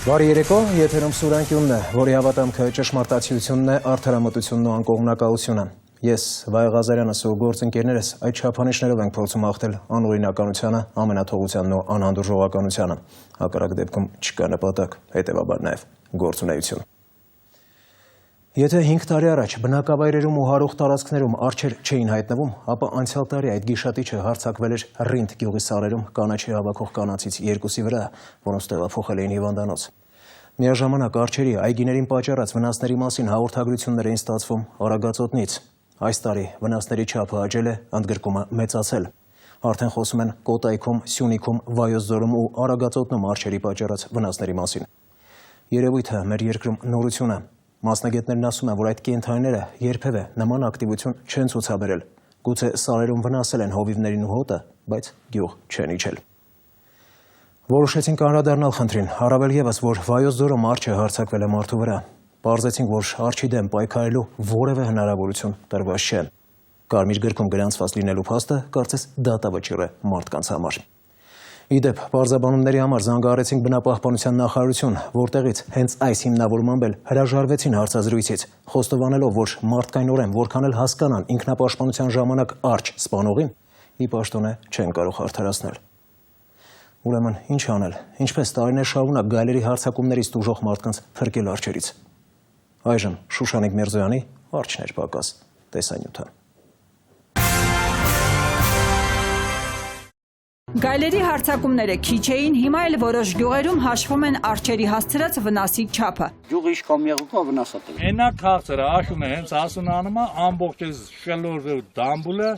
Բարի երեկո, եթերում Սուրանկյունն է, որի հավատամքը ճշմարտացիությունն է, արդարամտությունն ու անկողմնակալությունը։ Ես, Վայո Ղազարյանս ու գործընկերներս այդ չափանիշներով ենք փորձում հաղթել անօրինականությանը, ամենաթողությանն ու անհանդուրժողականությանը։ Հակառակ դեպքում չկա նպատակ, հետևաբար նաև գործունեություն։ Եթե 5 տարի առաջ բնակավայրերում ու հարող տարածքներում արջեր չէին հայտնվում, ապա անցյալ տարի այդ գիշատիչը հարձակվել էր Ռինդ գյուղի սարերում կանաչի հավաքող կանացից 2-ի վրա, որոնց տեղափոխել էին հիվանդանոց։ Միաժամանակ արջերի այգիներին պատճառած վնասների մասին հաղորդագրություններ էին ստացվում Արագածոտնից։ Այս տարի վնասների չափը աճել է, ընդգրկումը մեծացել։ Արդեն խոսում են Կոտայքում, Սյունիքում, Վայոց ձորում ու Արագածոտնում արջերի պատճառած վնասների մասին։ Երևույթը մեր երկրում նորություն է։ Մասնագետներն ասում են, որ այդ կենդանիները երբևէ նման ակտիվություն չեն ցուցաբերել։ Գուցե սարերում վնասել են հովիվներին ու հոտը, բայց գյուղ չեն իջել։ Որոշեցինք անդրադառնալ խնդրին, առավել ևս, որ Վայոց ձորում արջը հարձակվել է մարդու վրա։ Պարզեցինք, որ արջի դեմ պայքարելու որևէ հնարավորություն տրված չէ։ Կարմիր գրքում գրանցված լինելու փաստը կարծես դատավճիռ է մարդկանց համար։ Իդեպ, պարզաբանումների համար զանգահարեցինք բնապահպանության նախարարություն, որտեղից հենց այս հիմնավորմամբ էլ հրաժարվեցին հարցազրույցից, խոստովանելով, որ մարդկայնորեն որքան էլ հասկանան ինքնապաշտպանության ժամանակ արջ սպանողին, ի պաշտոնե չեն կարող արդարացնել։ Ուրեմն, ինչ անել, ինչպես տարիներ շարունակ գայլերի հարձակումներից տուժող մարդկանց փրկել արջերից։ Այժմ Շուշանիկ Միրզոյանի «Արջներ պակաս» տեսանյութը։ Գայլերի հարձակումները քիչ էին, հիմա էլ որոշ գյուղերում հաշվում են արջերի հասցրած վնասի չափը։ Գյուղը ինչքան եղուկա վնասատել։ Այնա քաղցր աշուն է, հենց ասունանումը ամբողջ շլորը դամբուլը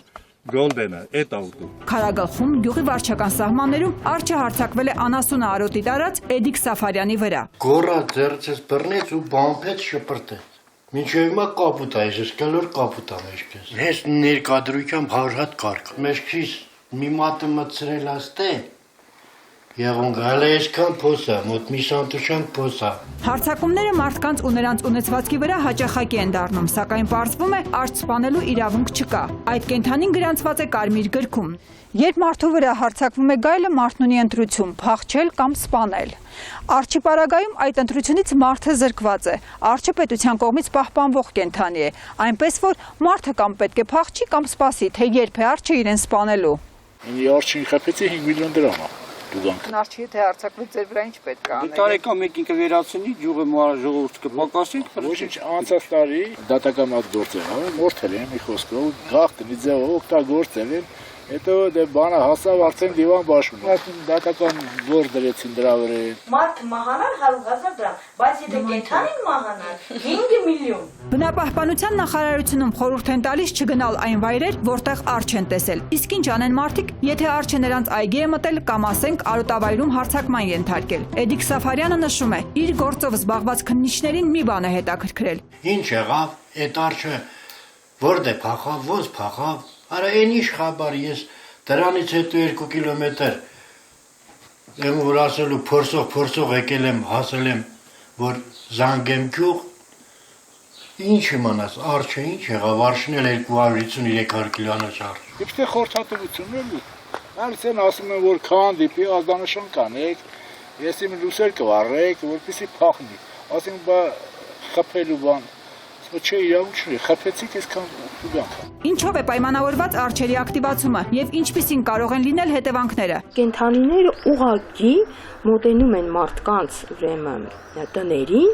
գոլդենը, էտ ավտու։ Քարագլխում գյուղի վարչական սահմաններում արջը հարձակվել է Անասուն Արոտի տարած Էդիկ Սաֆարյանի վրա։ Գորա ձեռքից բռնեց ու բամփեց շպրտեց։ Մինչև հիմա կապուտ է, ես կլոր կապուտ է մեջքից։ Հենց ներկադրությամբ հարհատ կարգ։ Մեջքից մի մատը մտցրել աստե, եղուն գալը այսքան փոսա, մոտ մի սանտուշան փոսա։ Հարձակումները մարդկանց ու նրանց ունեցվածքի վրա հաճախակի են դառնում, սակայն պարզվում է արջ սպանելու իրավունք չկա։ Այդ կենդանին գրանցված է կարմիր գրքում։ Երբ մարդու վրա հարձակվում է գայլը, մարդն ունի ընտրություն՝ փախչել կամ սպանել։ Արջի պարագայում այդ ընտրությունից մարդը զրկված է։ Արջը պետության կողմից պահպանվող կենդանի է, այնպես որ մարդը կամ պետք է փախչի կամ սպասի, թե երբ է արջը իրեն սպանելու։ Արջին խփեցի 5 միլիոն դրամ։ Արջի թե հարձակվի ձեր վրա ինչ պետք է անել։ Տարեկան մեկին կվերացնի, գյուղը ժողովուրդը կպակասի։ Ոչինչ անցած տարի դատական այդ գործերը, մորթել են մի խոսքով, գաղտնի ձևով օգտագործել են, հետո դե բանը հասավ արդեն դիվան բաշխում։ Դատական գործ դրեցին դրա վրա։ Մարդը մահանար 100,000 դրամ, բայց եթե կենդանին մահանար 5 միլիոն։ Բնապահպանության նախարարությունում խորհուրդ են տալիս չգնալ այն վայրեր, որտեղ արջ են տեսել։ Իսկ ինչ անեն մարդիկ, եթե արջը նրանց այգի է մտել կամ ասենք արոտավայրում հարձակման ենթարկել։ Էդիկ Սաֆարյանը նշում է, իր գործով զբաղված քննիչներին մի բան է հետաքրքրել։ Ինչ եղավ, այդ արջը որտե փախավ, ոնց փախավ։ Արա այն ինչ խաբար, ես դրանից հետո 2 կիլոմետր եմ որ ասելու փորձող եկել եմ, հասել եմ, որ զանգեմ գյուղ, ինչ իմանաս, արջը ինչ եղավ, արջն էլ 250-300 կիլոանոց արջ։ Իբրե թե խորհրդատվություն էլի։ Այնց են ասում են, որ քան դիպի ազդանշան կանեք, ես իմ լուսեր կվառեք, որպեսզի փախնի։ Ասենք բա խփելու բան Չէ, իրավունք չունի, խփեցիք այսքան ուղղանք։ Ինչով է պայմանավորված արջերի ակտիվացումը եւ ինչպիսին կարող են լինել հետևանքները։ Կենդանիները ուղղակի մոտենում են մարդկանց ուրեմն տներին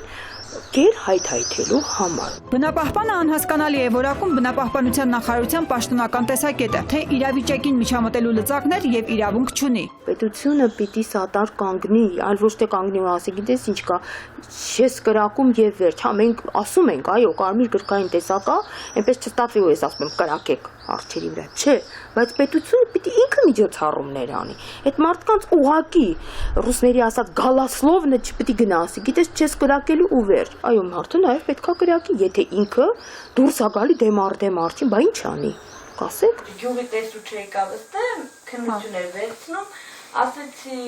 գեր հայթայթելու համար։ Բնապահպանը անհասկանալի է որակում բնապահպանության նախարարության պաշտոնական տեսակետը, թե իրավիճակին միջամտելու լծակներ եւ իրավունք չունի։ Պետությունը պիտի սատար կանգնի, այլ ոչ թե կանգնի ու ասի, գիտես ինչ կա, չես կրակում եւ վերջ։ Հա մենք ասում ենք, այո, կարմիր գրքային տեսակ է, այնպես չստացվի ու ես ասում եմ կրակեք արջերի վրա։ Չէ, բայց պետությունը պիտի ինքը միջոցառումներ անի։ Այդ մարդկանց ուղակի ռուսների ասած գալասլովնը չպիտի գնա ասի, գիտես չես կրակելու ու վերջ։ Այո, մարդը նաեւ պետքա կրակի, եթե ինքը դուրս է գալի դեմ արջին, բա ինչ անի։ Կասեք։ Գյուղի տեսուչ եկավ ըստե, քննություն էր վերցնում, ասեցի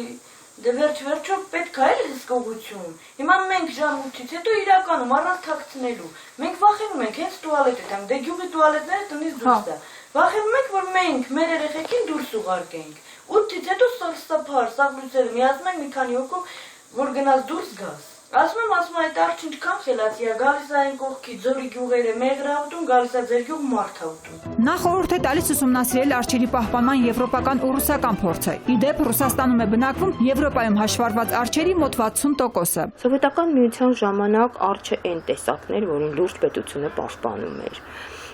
դե վերջ-վերջով պետք է էլ հսկողություն։ Հիմա մենք ժամ 8-ից հետո իրականում առանց թաքցնելու։ Մենք վախենում ենք հենց տուալետ եմ, դե գյուղի տուալետները տնից դուրս է։ Վախենում ենք, որ մենք մեր երեխեքին դուրս ուղարկենք։ 8-ից հետո սաղ լույսերը միացնում ենք մի քանի հոգով որ գնաս դուրս գաս։ Ասում եմ այդ արջը ինչքան խելացի է, գալիս է այն կողքի ձորի գյուղերը մեղրավտում, գալիս է ձեր գյուղ մարդավտում։ Նա խորհուրդ է տալիս ուսումնասիրել արջերի պահպանման եվրոպական ու ռուսական փորձը։ Ի դեպ, Ռուսաստանում է բնակվում Եվրոպայում հաշվառված արջերի մոտ 60%-ը։ Սովետական միության ժամանակ արջը այն տեսակն էր, որին լուրջ պետությունը պաշտպանում էր։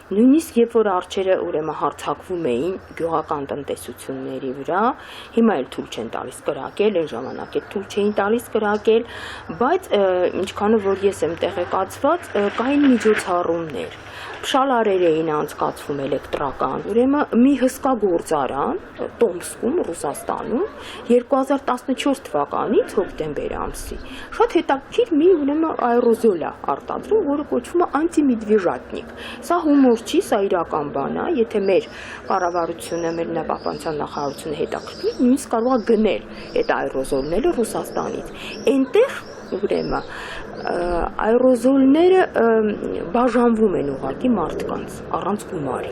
Նույնիսկ երբ որ արջերը ուրեմն հարձակվում էին գյուղական տնտեսությունների վրա, հիմա էլ թույլ չեն տալիս կրակել, այն ժամանակ էլ թույլ չէին տալիս կրակել, բայց ինչքանով որ ես եմ տեղեկացված, կային միջոցառումներ։ Շալարեր էին անցկացվում էլեկտրական, ուրեմն մի հսկա գործարան Տոմսկում, Ռուսաստանում 2014 թվականից հոկտեմբեր ամսի շատ հետաքրքիր մի ուրեմն աերոզոլ է արտադրում, որը կոչվում է անտիմեդվիժատնիկ։ Սա հումոր չի, սա իրական բան է, եթե մեր կառավարությունը, մեր նախապահպանության նախարարությունը հետաքրքիր, նույնիսկ կարող է գնել այդ աերոզոլները Ռուսաստանից։ Այնտեղ ուրեմն աերոզոլները բաժանվում են ուղղակի մարդկանց առանց գումարի։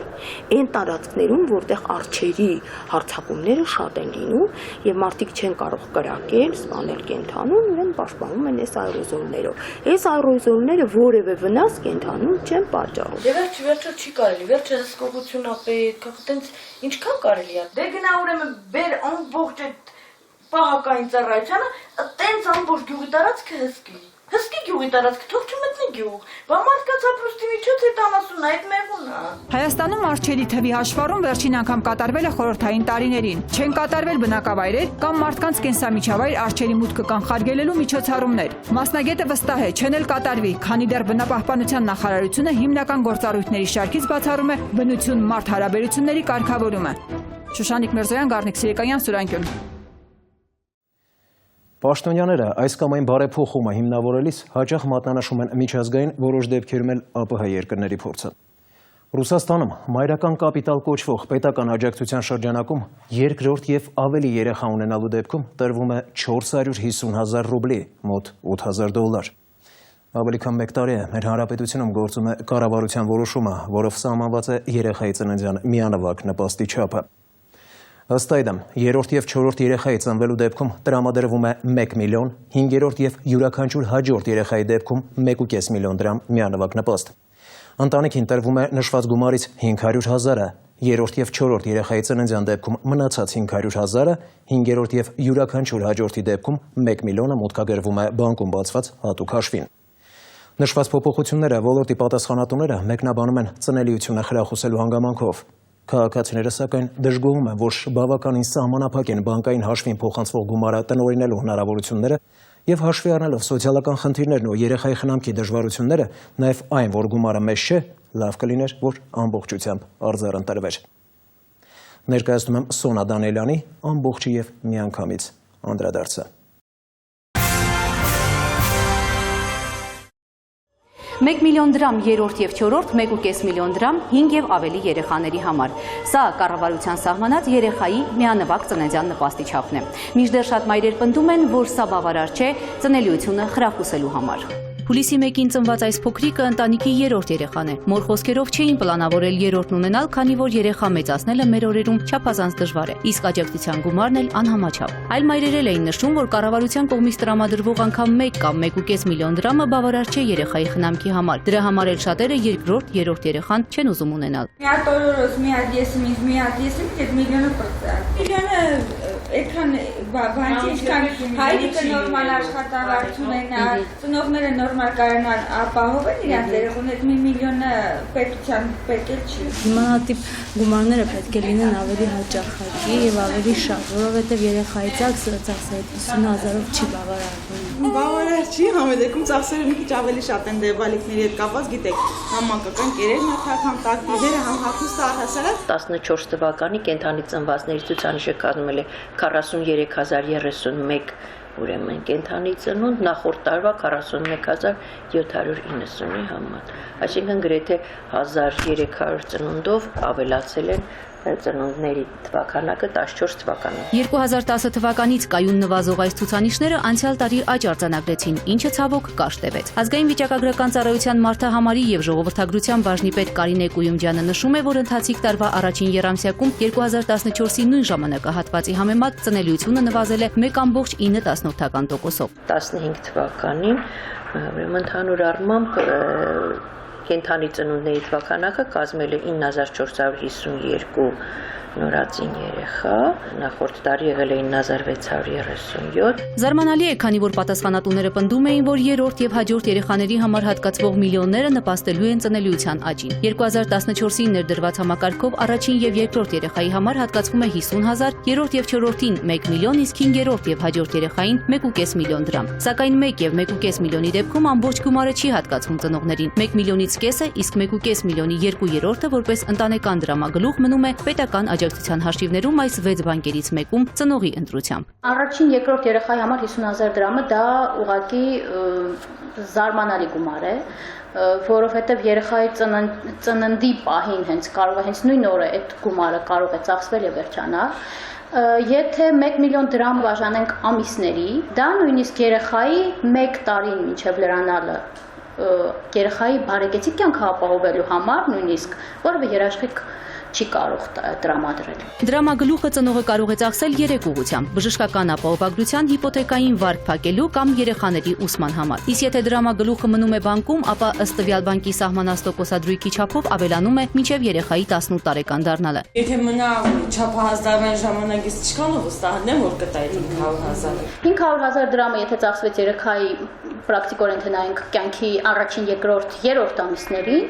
Այն տարածքներում, որտեղ արջերի հարձակումները շատ են լինում եւ մարդիկ չեն կարող կրակել, սպանել կենդանուն, ուրեմն պաշտպանվում են այս աերոզոլներով։ Այս աերոզոլները որևէ վնաս կենդանուն չեն պատճառում։ Վերջը չի կարելի, վերջը հսկողություն է պետք, այտենց ինչքան կարելի է։ Դե գնա ուրեմն բեր ամբողջ այդ պահակային ծառայությանը, տենց ամբողջ գյուղի տարածքը հսկի։ Հսկի գյուղի տարածքը թող չմտնի գյուղ։ Բա մարդկանց ապրուստի միջոց է տանասունն այդ մեղուն է։ Հայաստանում արջերի թվի հաշվառում վերջին անգամ կատարվել է խորհրդային տարիներին։ Չեն կատարվել բնակավայրեր կամ մարդկանց կենսամիջավայր արջերի մուտքը կանխարգելելու միջոցառումներ։ Մասնագետը վստահ է, չեն էլ կատարվի, քանի դեռ բնապահպանության նախարարությունը հիմնական գործառույթների շարքից բացառում է բնություն-մարդ հարաբերությունների կարգավորումը։ Շուշանիկ Միրզոյան, Գառնիկ Սիրեկանյան, Սուրանկյուն։ Պաշտոնյաները այս կամ այն բարեփոխումը հիմնավորելիս հաճախ մատնանշում են միջազգային, որոշ դեպքերում էլ ԱՊՀ երկրների փորձը։ Ռուսաստանում մայրական կապիտալ կոչվող պետական աջակցության շրջանակում երկրորդ եւ ավելի երեխա ունենալու դեպքում տրվում է 450,000 ռուբլի, մոտ $8,000։ Ավելի քան 1 տարի է մեր հանրապետությունում գործում է կառավարության որոշումը, որով սահմանված է երեխայի ծննդյան միանվագ նպաստի չափը։ Ըստ այդմ, երրորդ եւ չորրորդ երեխայի ծնվելու դեպքում տրամադրվում է 1 միլիոն, 5-րդ եւ յուրաքանչյուր հաջորդ երեխայի դեպքում 1.5 միլիոն դրամ միանվագ նպաստ։ Ընտանիքին տրվում է նշված գումարից 500,000-ը, երրորդ եւ չորրորդ երեխայի ծննդյան դեպքում մնացած 500,000-ը, 5-րդ եւ յուրաքանչյուր հաջորդի դեպքում 1 միլիոնը մուտքագրվում է բանկում բացված հատուկ հաշվին։ Նշված փոփոխությունները ոլորտի պատասխանատուները մեկնաբանում են ծնելիությունը խրախուսելու հանգամանքով։ Քաղաքացիները սակայն դժգոհում են, որ բավականին սահմանափակ են բանկային հաշվին փոխանցվող գումարը տնօրինելու հնարավորությունները եւ հաշվի առնելով սոցիալական խնդիրներն ու երեխայի խնամքի դժվարությունները, նաեւ այն, որ գումարը մեծ չէ, լավ կլիներ, որ ամբողջությամբ արձարընտրվեր։ Ներկայացնում եմ Սոնա Դանիելյանի ամբողջի եւ միանգամից անդրադարձը։ 1 միլիոն դրամ երրորդ եւ չորրորդ, 1.5 միլիոն դրամ 5 եւ ավելի երեխաների համար։ Սա կառավարության սահմանած երեխայի միանվագ ծննդյան նպաստի չափն է։ Մինչդեռ շատ մայրեր պնդում են, որ սա բավարար չէ ծնելիությունը խրախուսելու համար։ Հուլիսի 1-ին ծնված այս փոքրիկը ընտանիքի երրորդ երեխան է։ Մոր խոսքերով չէին պլանավորել երրորդն ունենալ, քանի որ երեխա մեծացնելը մեր օրերում չափազանց դժվար է, իսկ աջակցության գումարն էլ անհամաչափ։ Այլ մայրեր էին նշում, որ կառավարության կողմից տրամադրվող անգամ 1 կամ 1.5 միլիոն դրամը բավարար չէ երեխայի խնամքի համար։ Դրա համար էլ շատերը երկրորդ, երրորդ երեխան չեն ուզում ունենալ։ Մի հատ օրորոս, մի հատ եսիմի, մի հատ եսիմի, այդ միլիոնը պրծա։ Միլիոնը այդքան բանջի ինչքան հայրիկը նորմալ աշխատավարձ ունենա, ծնողները նորմալ կարողանան ապահովել իրենց երեխաները, մի միլիոնը պետության պետք է չի։ Նմանատիպ գումարները պետք է լինեն ավելի հաճախակի եւ ավելի շատ, որովհետեւ երեխայի ծախսը 50,000-ով չի բավարարվում։ Բավարար չի, համենայնքում ծախսերը մի քիչ ավելի շատ են դեպալիկների հետ կապված, գիտեք, համ մանկական կերերն համ տակտիվերը, համ հագուստը առհասարակ։ 14 թվականի կենդանի ծնվածների ցուցանիշը կազմել է 43,031 ուրեմն կենդանի ծնունդ, նախորդ տարվա 41,790-ի համար։ Այսինքն գրեթե 1,300 ծնունդով ավելացել են ծնունդների թվականակը 14 թվականին։ 2010 թվականից կայուն նվազող այս ցուցանիշները անցյալ տարի աճ արձանագրեցին, ինչը ցավոք կարճ տևեց։ Ազգային վիճակագրական ծառայության մարդահամարի եւ ժողովրդագրության բաժնի պետ Կարինե Կույումջյանը նշում է, որ ընթացիկ տարվա առաջին եռամսյակում 2014-ի նույն ժամանակահատվածի համեմատ ծնելիությունը նվազել է 1.9%-ով։ 15 թվականին ընդհանուր առմամբ կենդանի ծնունդների թվականակը կազմել է 9452 նորածին երեխա, նախորդ տարի եղել է 9637։ Զարմանալի է, քանի որ պատասխանատուները պնդում էին, որ երրորդ եւ հաջորդ երեխաների համար հատկացվող միլիոնները նպաստելու են ծնելիության աճին։ 2014-ին ներդրված համակարգով առաջին եւ երկրորդ երեխայի համար հատկացվում է 50,000, երրորդ եւ չորրորդին 1 միլիոն, իսկ հինգերորդ եւ հաջորդ երեխային 1.5 միլիոն դրամ։ Սակայն 1 եւ 1.5 միլիոնի դեպքում ամբողջ գումարը չի հատկացվում ծնողներին։ 1 միլիոնից կեսը, իսկ 1.5 միլիոնի 2/3-ը որպես ընտանեկան դրամագլուխ մնում է պետական աջակցության հաշիվներում այս 6 բանկերից մեկում ծնողի ընտրությամբ։ Առաջին երկրորդ երեխայի համար 50,000 դրամը դա ուղղակի զարմանալի գումար է, որովհետև երեխայի ծննդի պահին հենց նույն օրը այդ գումարը կարող է ծախսվել եւ վերջանալ։ Եթե 1 միլիոն դրամ բաժանենք ամիսների, դա նույնիսկ երեխայի 1 տարին մինչև լրանալը երեխայի բարեկեցիկ կյանքը ապահովելու համար նույնիսկ որևէ երաշխիք չի կարող տրամադրել։ Դրամագլուխը ծնողը կարող է ծախսել 3 ուղղությամբ՝ բժշկական ապահովագրության, հիպոթեկային վարկ փակելու կամ երեխաների ուսման համար։ Իսկ եթե դրամագլուխը մնում է բանկում, ապա ըստ տվյալ բանկի սահմանած տոկոսադրույքի չափով ավելանում է մինչև երեխայի 18 տարեկան դառնալը։ Եթե մնա չափահասդարվան ժամանակից չկան ու վստահանեմ, որ կտա այդ 500,000։ 500,000 դրամը եթե ծախսվեց երեխայի պրակտիկորեն թե նայենք կյանքի առաջին, երկրորդ, երրորդ ամիսներին,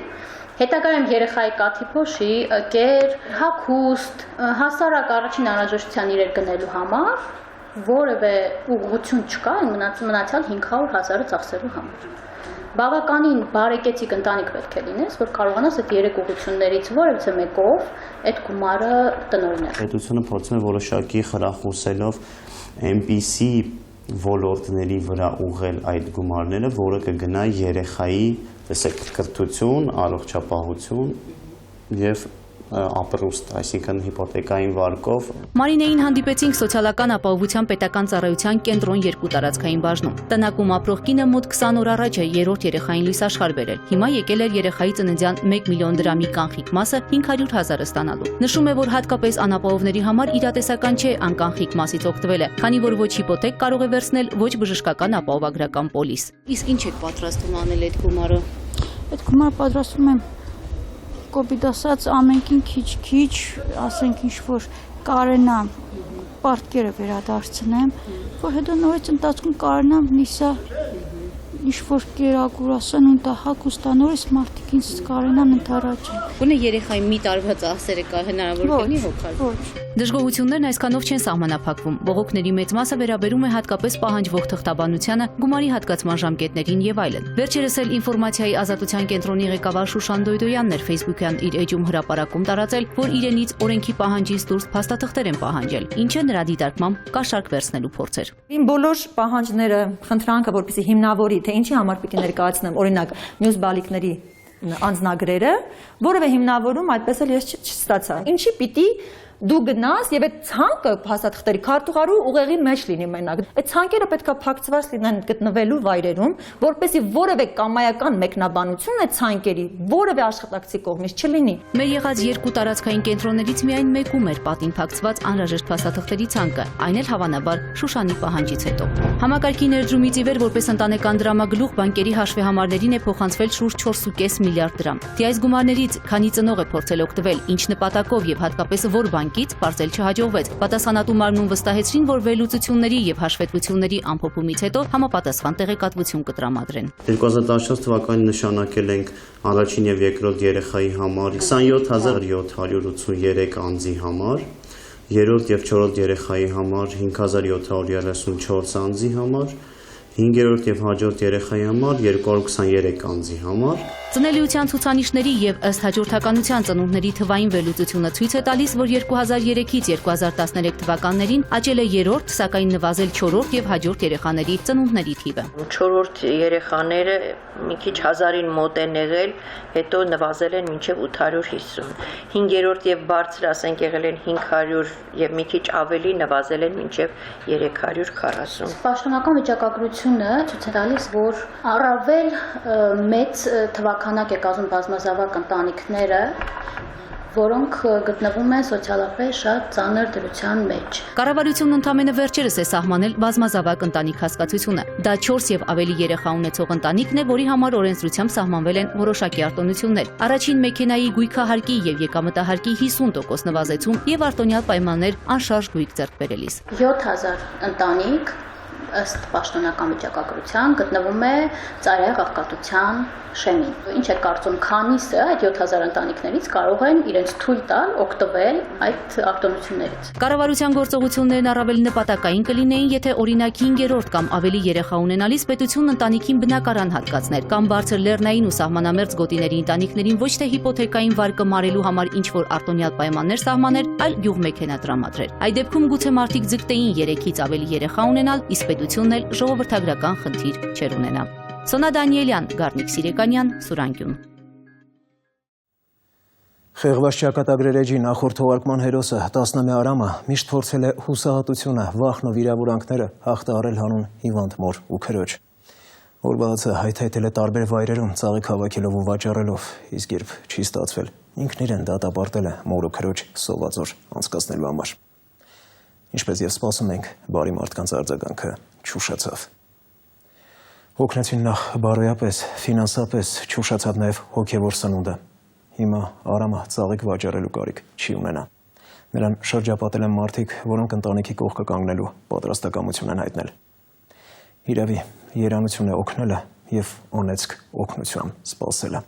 հետագայում երեխայի կաթիփոշի, կեր, հագուստ, հասարակ առաջին անհրաժեշտության իրեր գնելու համար որևէ ուղղություն չկա մնացյալ 500,000-ը ծախսելու համար։ Բավականին բարեկեցիկ ընտանիք պետք է լինես, որ կարողանաս այդ 3 ուղղություններից որևէ մեկով այդ գումարը տնօրինել։ Պետությունը փորձում է որոշակի խրախուսելով այնպիսի ոլորտների վրա ուղղել այդ գումարները, որը կգնա երեխայի կրթություն, առողջապահություն եւ ապրուստ, այսինքն հիպոթեկային վարկով։ Մարինեին հանդիպեցինք սոցիալական ապահովության պետական ծառայության կենտրոն 2 տարածքային բաժնում։ Տնակում ապրող կինը մոտ 20 օր առաջ է երրորդ երեխային լույս աշխարհ բերել։ Հիմա եկել էր երեխայի ծննդյան 1 միլիոն դրամի կանխիկ մասը 500,000-ը ստանալու։ Նշում է, որ հատկապես անապահովների համար իրատեսական չէ անկանխիկ մասից օգտվելը, քանի որ ոչ հիպոթեք կարող է վերցնել, ոչ բժշկական ապահովագրական պոլիս։ Իսկ ինչ եք պատրաստում անել այդ գումարը։ Այդ գումարը պատրաստում եմ կոպիտ ասած ամենքին քիչ, ասենք ինչ-որ կարենա պարտքերը վերադարձնեմ, որ հետո նորից ընթացքում կարենամ նիսա ինչ-որ կերակուրասան ու դա հագուստա նորից մարդիկ ինձ կարենան ընդառաջեն։ Գոնե երեխայի մի տարվա ծախսերը կա հնարավոր կլինի հոգալ։ Դժգոհություններն այսքանով չեն սահմանափակվում։ Բողոքների մեծ մասը վերաբերում է հատկապես պահանջվող թղթաբանությանը, գումարի հատկացման ժամկետներին եւ այլն։ Վերջերս էլ ինֆորմացիայի ազատության կենտրոնի ղեկավար Շուշան Դոյդոյանն էր Facebook-յան իր էջում հրապարակում տարածել, որ իրենից օրենքի պահանջից դուրս փաստաթղթեր են պահանջել, ինչը նրա դիտարկմամբ կաշառք վերցնելու փորձ էր։ Իմ բոլոր պահանջները, խնդրանքը, որպեսզի հիմնավորի, թե ինչի համար պիտի ներկայացնեմ, օրինակ, մյուս բալիկների անձնագրերը, որևէ հիմնավորում այդպես էլ ես չստացա։ Ինչի պիտի դու գնաս եւ այդ ցանկը փաստաթղթերի քարտուղարու ուղեղի մեջ լինի մենակ։ Այդ ցանկերը պետքա փակցված լինեն գտնվելու վայրերում, որպեսզի որևէ կամայական մեկնաբանություն այդ ցանկերի որևէ աշխատակցի կողմից չլինի։ Մեր եղած 2 տարածքային կենտրոններից միայն մեկում էր պատին փակցված անհրաժեշտ փաստաթղթերի ցանկը, այն էլ հավանաբար Շուշանի պահանջից հետո։ Համակարգի ներդրումից ի վեր որպես ընտանեկան դրամագլուխ բանկերի հաշվեհամարներին է փոխանցվել շուրջ 4.5 միլիարդ դրամ։ Դե այս գումարներից քանի ծնող է փորձել օգտվել, ինչ նպատակով եւ հատկապես որ բանկից պարզել չհաջողվեց։ Պատասխանատու մարմնում վստահեցրին, որ վերլուծությունների եւ հաշվետվությունների ամփոփումից հետո համապատասխան տեղեկատվություն կտրամադրեն։ 2014 թվականին նշանակել ենք առաջին եւ երկրորդ երեխայի համար 27783 անձի համար, երրորդ եւ չորրորդ երեխայի համար 5734 անձի համար 5-րդ եւ հաջորդ երեխայի համար 223 անձի համար։ Ծնելիության ցուցանիշների եւ ըստ հաջորդականության ծնունդների թվային վերլուծությունը ցույց է տալիս, որ 2003-ից 2013 թվականներին աճել է երրորդ, սակայն նվազել 4-րդ եւ հաջորդ երեխաների ծնունդների թիվը։ 4-րդ երեխաները մի քիչ 1000-ին մոտ են եղել, հետո նվազել են մինչև 850։ 5-րդ եւ բարձր, ասենք, եղել են 500 եւ մի քիչ ավելի նվազել են մինչև 340։ Պաշտոնական վիճակագրությունը ցույց է տալիս, որ առավել մեծ թվականակ է կազմում բազմազավակ ընտանիքները, որոնք գտնվում են սոցիալապես շատ ծանր դրության մեջ։ Կառավարությունն ընդամենը վերջերս է սահմանել բազմազավակ ընտանիք հասկացությունը։ Դա 4 եւ ավելի երեխա ունեցող ընտանիքն է, որի համար օրենսդրությամբ սահմանվել են որոշակի արտոնություններ։ Առաջին մեքենայի գույքահարկի եւ եկամտահարկի 50% նվազեցում եւ արտոնյալ պայմաններ անշարժ գույք ձեռք բերելիս։ 7000 ընտանիք ըստ պաշտոնական վիճակագրության գտնվում է ծառայ աղքատության շեմին։ Ինչ է կարծում, քանիսը այդ 7000 ընտանիքներից կարող են իրենց թույլ տալ օգտվել այդ արտոնություններից։ Կառավարության գործողություններն առավել նպատակային կլինեին, եթե օրինակ 5-րդ կամ ավելի երեխա ունենալիս պետությունն ընտանիքին բնակարան հատկացներ կամ բարձր լեռնային ու սահմանամերձ գոտիների ընտանիքներին ոչ թե հիպոթեկային վարկը մարելու համար ինչ-որ արտոնյալ պայմաններ սահմաներ, այլ գյուղմեքենա տրամադրեր։ Այդ դեպքում գուցե մարդիկ ձգտեին 3-ից ավելի երեխա ունենալ, իսկ պետությունն էլ ժողովրդագրական խնդիր չէր ունենա։ Սոնա Դանիելյան, Գառնիկ Սիրեկանյան, Սուրանկյուն։ Խեղված ճակատագրեր էջի նախորդ թողարկման հերոսը տասնամյա Արամը միշտ փորձել է հուսահատությունը, վախն ու վիրավորանքները հաղթահարել հանուն հիվանդ մոր ու քրոջ։ Օրվացը հայթայթել է տարբեր վայրերում, ծաղիկ հավաքելով ու վաճառելով, իսկ երբ չի ստացվել, ինքն իրեն դատապարտել է մոր ու քրոջ սովածոր անցկացնելու համար։ Ինչպես եւ սպասում ենք, բարի մարդկանց արձագանքը չուշացավ։ Օգնեցին նախ բարոյապես, ֆինանսապես, չուշացավ նաև հոգևոր սնունդը։ Հիմա Արամը ծաղիկ վաճառելու կարիք չի ունենա։ Նրան շրջապատել են մարդիկ, որոնք ընտանիքի կողքը կանգնելու պատրաստակամություն են հայտնել։ Իրավի, երանություն է օգնելը եւ անեծք օգնության սպասելը։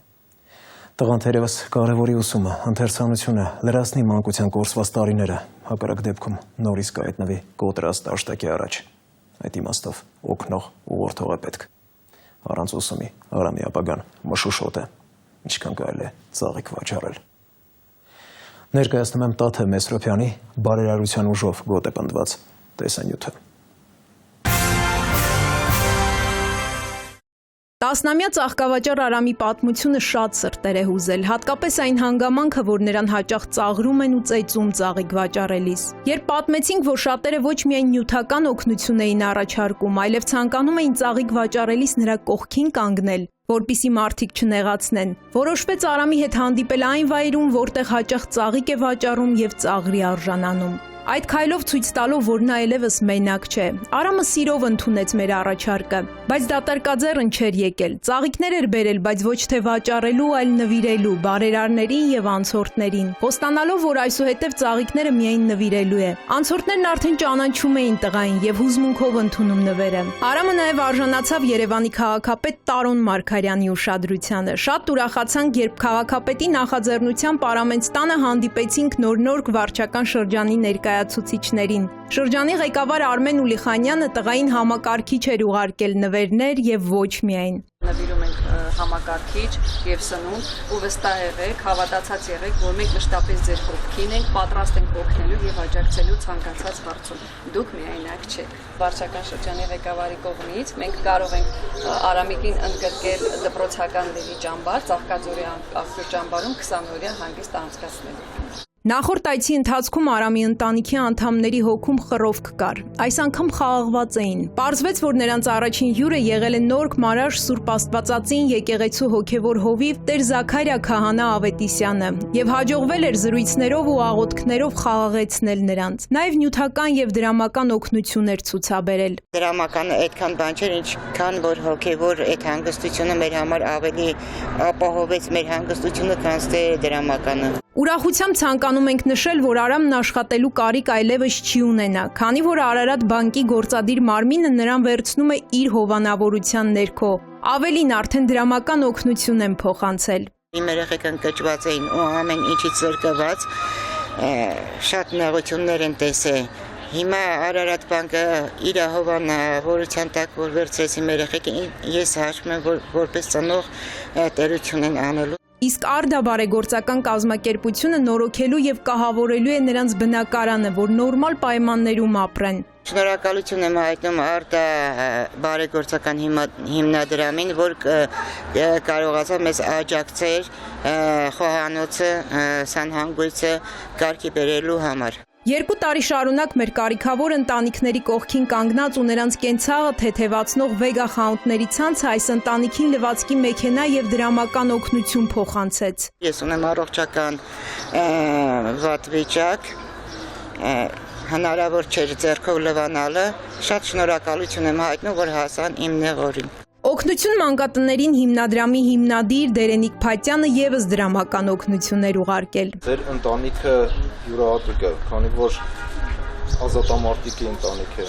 Տղան թերևս կարևորի ուսումը, ընթերցանությունը, լրացնի մանկության կորսված տարիները, հակառակ դեպքում նորից կայտնվի կոտրած տաշտակի առաջ։ Այդ իմաստով օգնող ուղղորդող է պետք։ Առանց ուսումի Արամի ապագան մշուշոտ է, ինչքան կարելի է ծաղիկ վաճառել։ Ներկայացնում եմ Տաթև Մեսրոպյանի բարերարության ուժով գոտ է պնդված տեսանյութը։ Տասնամյա ծաղկավաճառ Արամի պատմությունը շատ սրտեր է հուզել, հատկապես այն հանգամանքը, որ նրան հաճախ ծաղրում են ու ծեծում ծաղիկ վաճառելիս։ Երբ պատմեցինք, որ շատերը ոչ միայն նյութական օգնություն էին առաջարկում, այլև ցանկանում էին ծաղիկ վաճառելիս նրա կողքին կանգնել, որպիսի մարդիկ չնեղացնեն, որոշվեց Արամի հետ հանդիպել այն վայրում, որտեղ հաճախ ծաղիկ է վաճառում եւ ծաղրի արժանանում։ Այդ քայլով ցույց տալով, որ նա այլևս մենակ չէ, Արամը սիրով ընդունեց մեր առաջարկը, բայց դատարկաձեռն չէր եկել, ծաղիկներ էր բերել, բայց ոչ թե վաճառելու, այլ նվիրելու բարերարներին եւ անցորդներին, խոստանալով, որ այսուհետև ծաղիկները միայն նվիրելու է։ Անցորդներն արդեն ճանաչում էին տղային եւ հուզմունքով ընդունում նվերը։ Արամը նաեւ արժանացավ Երևանի քաղաքապետ Տարոն Մարգարյանի ուշադրությանը։ Շատ ուրախացանք, երբ քաղաքապետի նախաձեռնությամբ Արամենց տանը հանդիպեցինք նոր վարչական շրջանի ներկայացուցիչներին։ Շրջանի ղեկավար Արմեն Ուլիխանյանը տղային համակարգիչ էր ուղարկել նվերներ եւ ոչ միայն։ Նվիրում ենք համակարգիչ եւ սնունդ ու վստահ եղեք, հավատացած եղեք, որ մենք մշտապես ձեր կողքին ենք, պատրաստ ենք օգնելու եւ աջակցելու ցանկացած հարցում։ Դուք միայնակ չեք։ Վարչական շրջանի ղեկավարի կողմից մենք կարող ենք Արամիկին ընդգրկել դպրոցականների ճամբար, Ծաղկաձորի աղբյուր ճամբարում 20-օրյա հանգիստ անցկացնելու։ Նախորդ այցի ընթացքում Արամի ընտանիքի անդամների հոգում խռովք կար։ Այս անգամ խաղաղված էին։ Պարզվեց, որ նրանց առաջին հյուրը եղել է Նորք Մարաշ Սուրբ Աստվածածին եկեղեցու հոգևոր հովիվ Տեր Զաքարիա Քահանա Ավետիսյանը եւ հաջողվել էր զրույցներով ու աղոթքներով խաղաղեցնել նրանց։ Նաեւ նյութական եւ դրամական օգնություն էր ցուցաբերել։ Դրամականը այդքան բան չէր, ինչքան որ հոգևոր այդ հանգստությունը մեր համար ավելի ապահովեց մեր հանգստությունը, քան թե դրամականը։ Ուրախությամբ ցանկանում ենք նշել, որ Արամն աշխատելու կարիք այլևս չի ունենա, քանի որ Արարատ բանկի գործադիր մարմինը նրան վերցնում է իր հովանավորության ներքո։ Ավելին արդեն դրամական օգնություն են փոխանցել։ Իմ երեխեքն ընկճված էին ու ամեն ինչից զրկված, շատ նեղություններ են տեսել, Հիմա Արարատ բանկը իր հովանավորության տակ որ վերցրեցի մեր երեխեքին, ես հաշվում եմ որպես ծնող տերություն են անելու։ Իսկ Արդա բարեգործական կազմակերպությունը նորոգելու եւ կահավորելու է նրանց բնակարանը, որ նորմալ պայմաններում ապրեն։ Շնորհակալություն եմ հայտնում Արդա բարեգործական հիմնադրամին, որ կարողացավ մեզ աջակցել խոհանոցը, սանհանգույցը կարգի բերելու համար։ 2 տարի շարունակ մեր կարիքավոր ընտանիքների կողքին կանգնած ու նրանց կենցաղը թեթևացնող Վեգա խանութների ցանցը այս ընտանիքին լվացքի մեքենա եւ դրամական օգնություն փոխանցեց։ Ես ունեմ առողջական վատ վիճակ, հնարավոր չէր ձեռքով լվանալը, շատ շնորհակալություն եմ հայտնում, որ հասան իմ նեղորին։ Օգնություն մանկատներին հիմնադրամի հիմնադիր Դերենիկ Փաթյանը եւս դրամական օգնություններ ուղարկել։ Ձեր ընտանիքը յուրահատուկ է, քանի որ ազատամարտիկի ընտանիք է։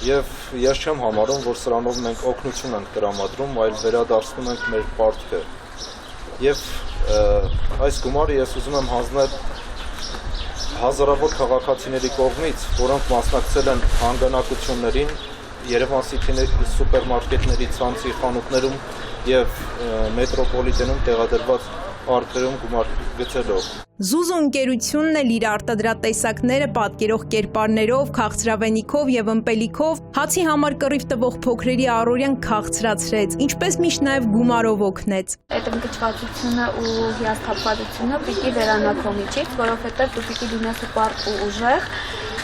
Եվ ես չեմ համարում, որ սրանով մենք օգնություն ենք տրամադրում, այլ վերադարձնում ենք մեր պարտքը։ Եվ այս գումարը ես ուզում եմ հանձնել հազարավոր քաղաքացիների կողմից, որոնք մասնակցել են հանգանակություններին Երևան Սիթիների սուպերմարկետների ցանցի խանութներում եւ մետրոպոլիտենում տեղադրված արկղերում գումար գցելով։ Զուզու ընկերությունն էլ իր արտադրատեսակները պատկերող կերպարներով, քաղցրավենիքով եւ ըմպելիքով հացի համար կռիվ տվող փոքրերի առօրյան քաղցրացրեց, ինչպես միշտ նաեւ գումարով օգնեց։ Այդ ընկճվածությունը ու հիասթափվածությունը պիտի վերանա քո միջից, որովհետեւ դու պիտի լինես պարկ ու ուժեղ,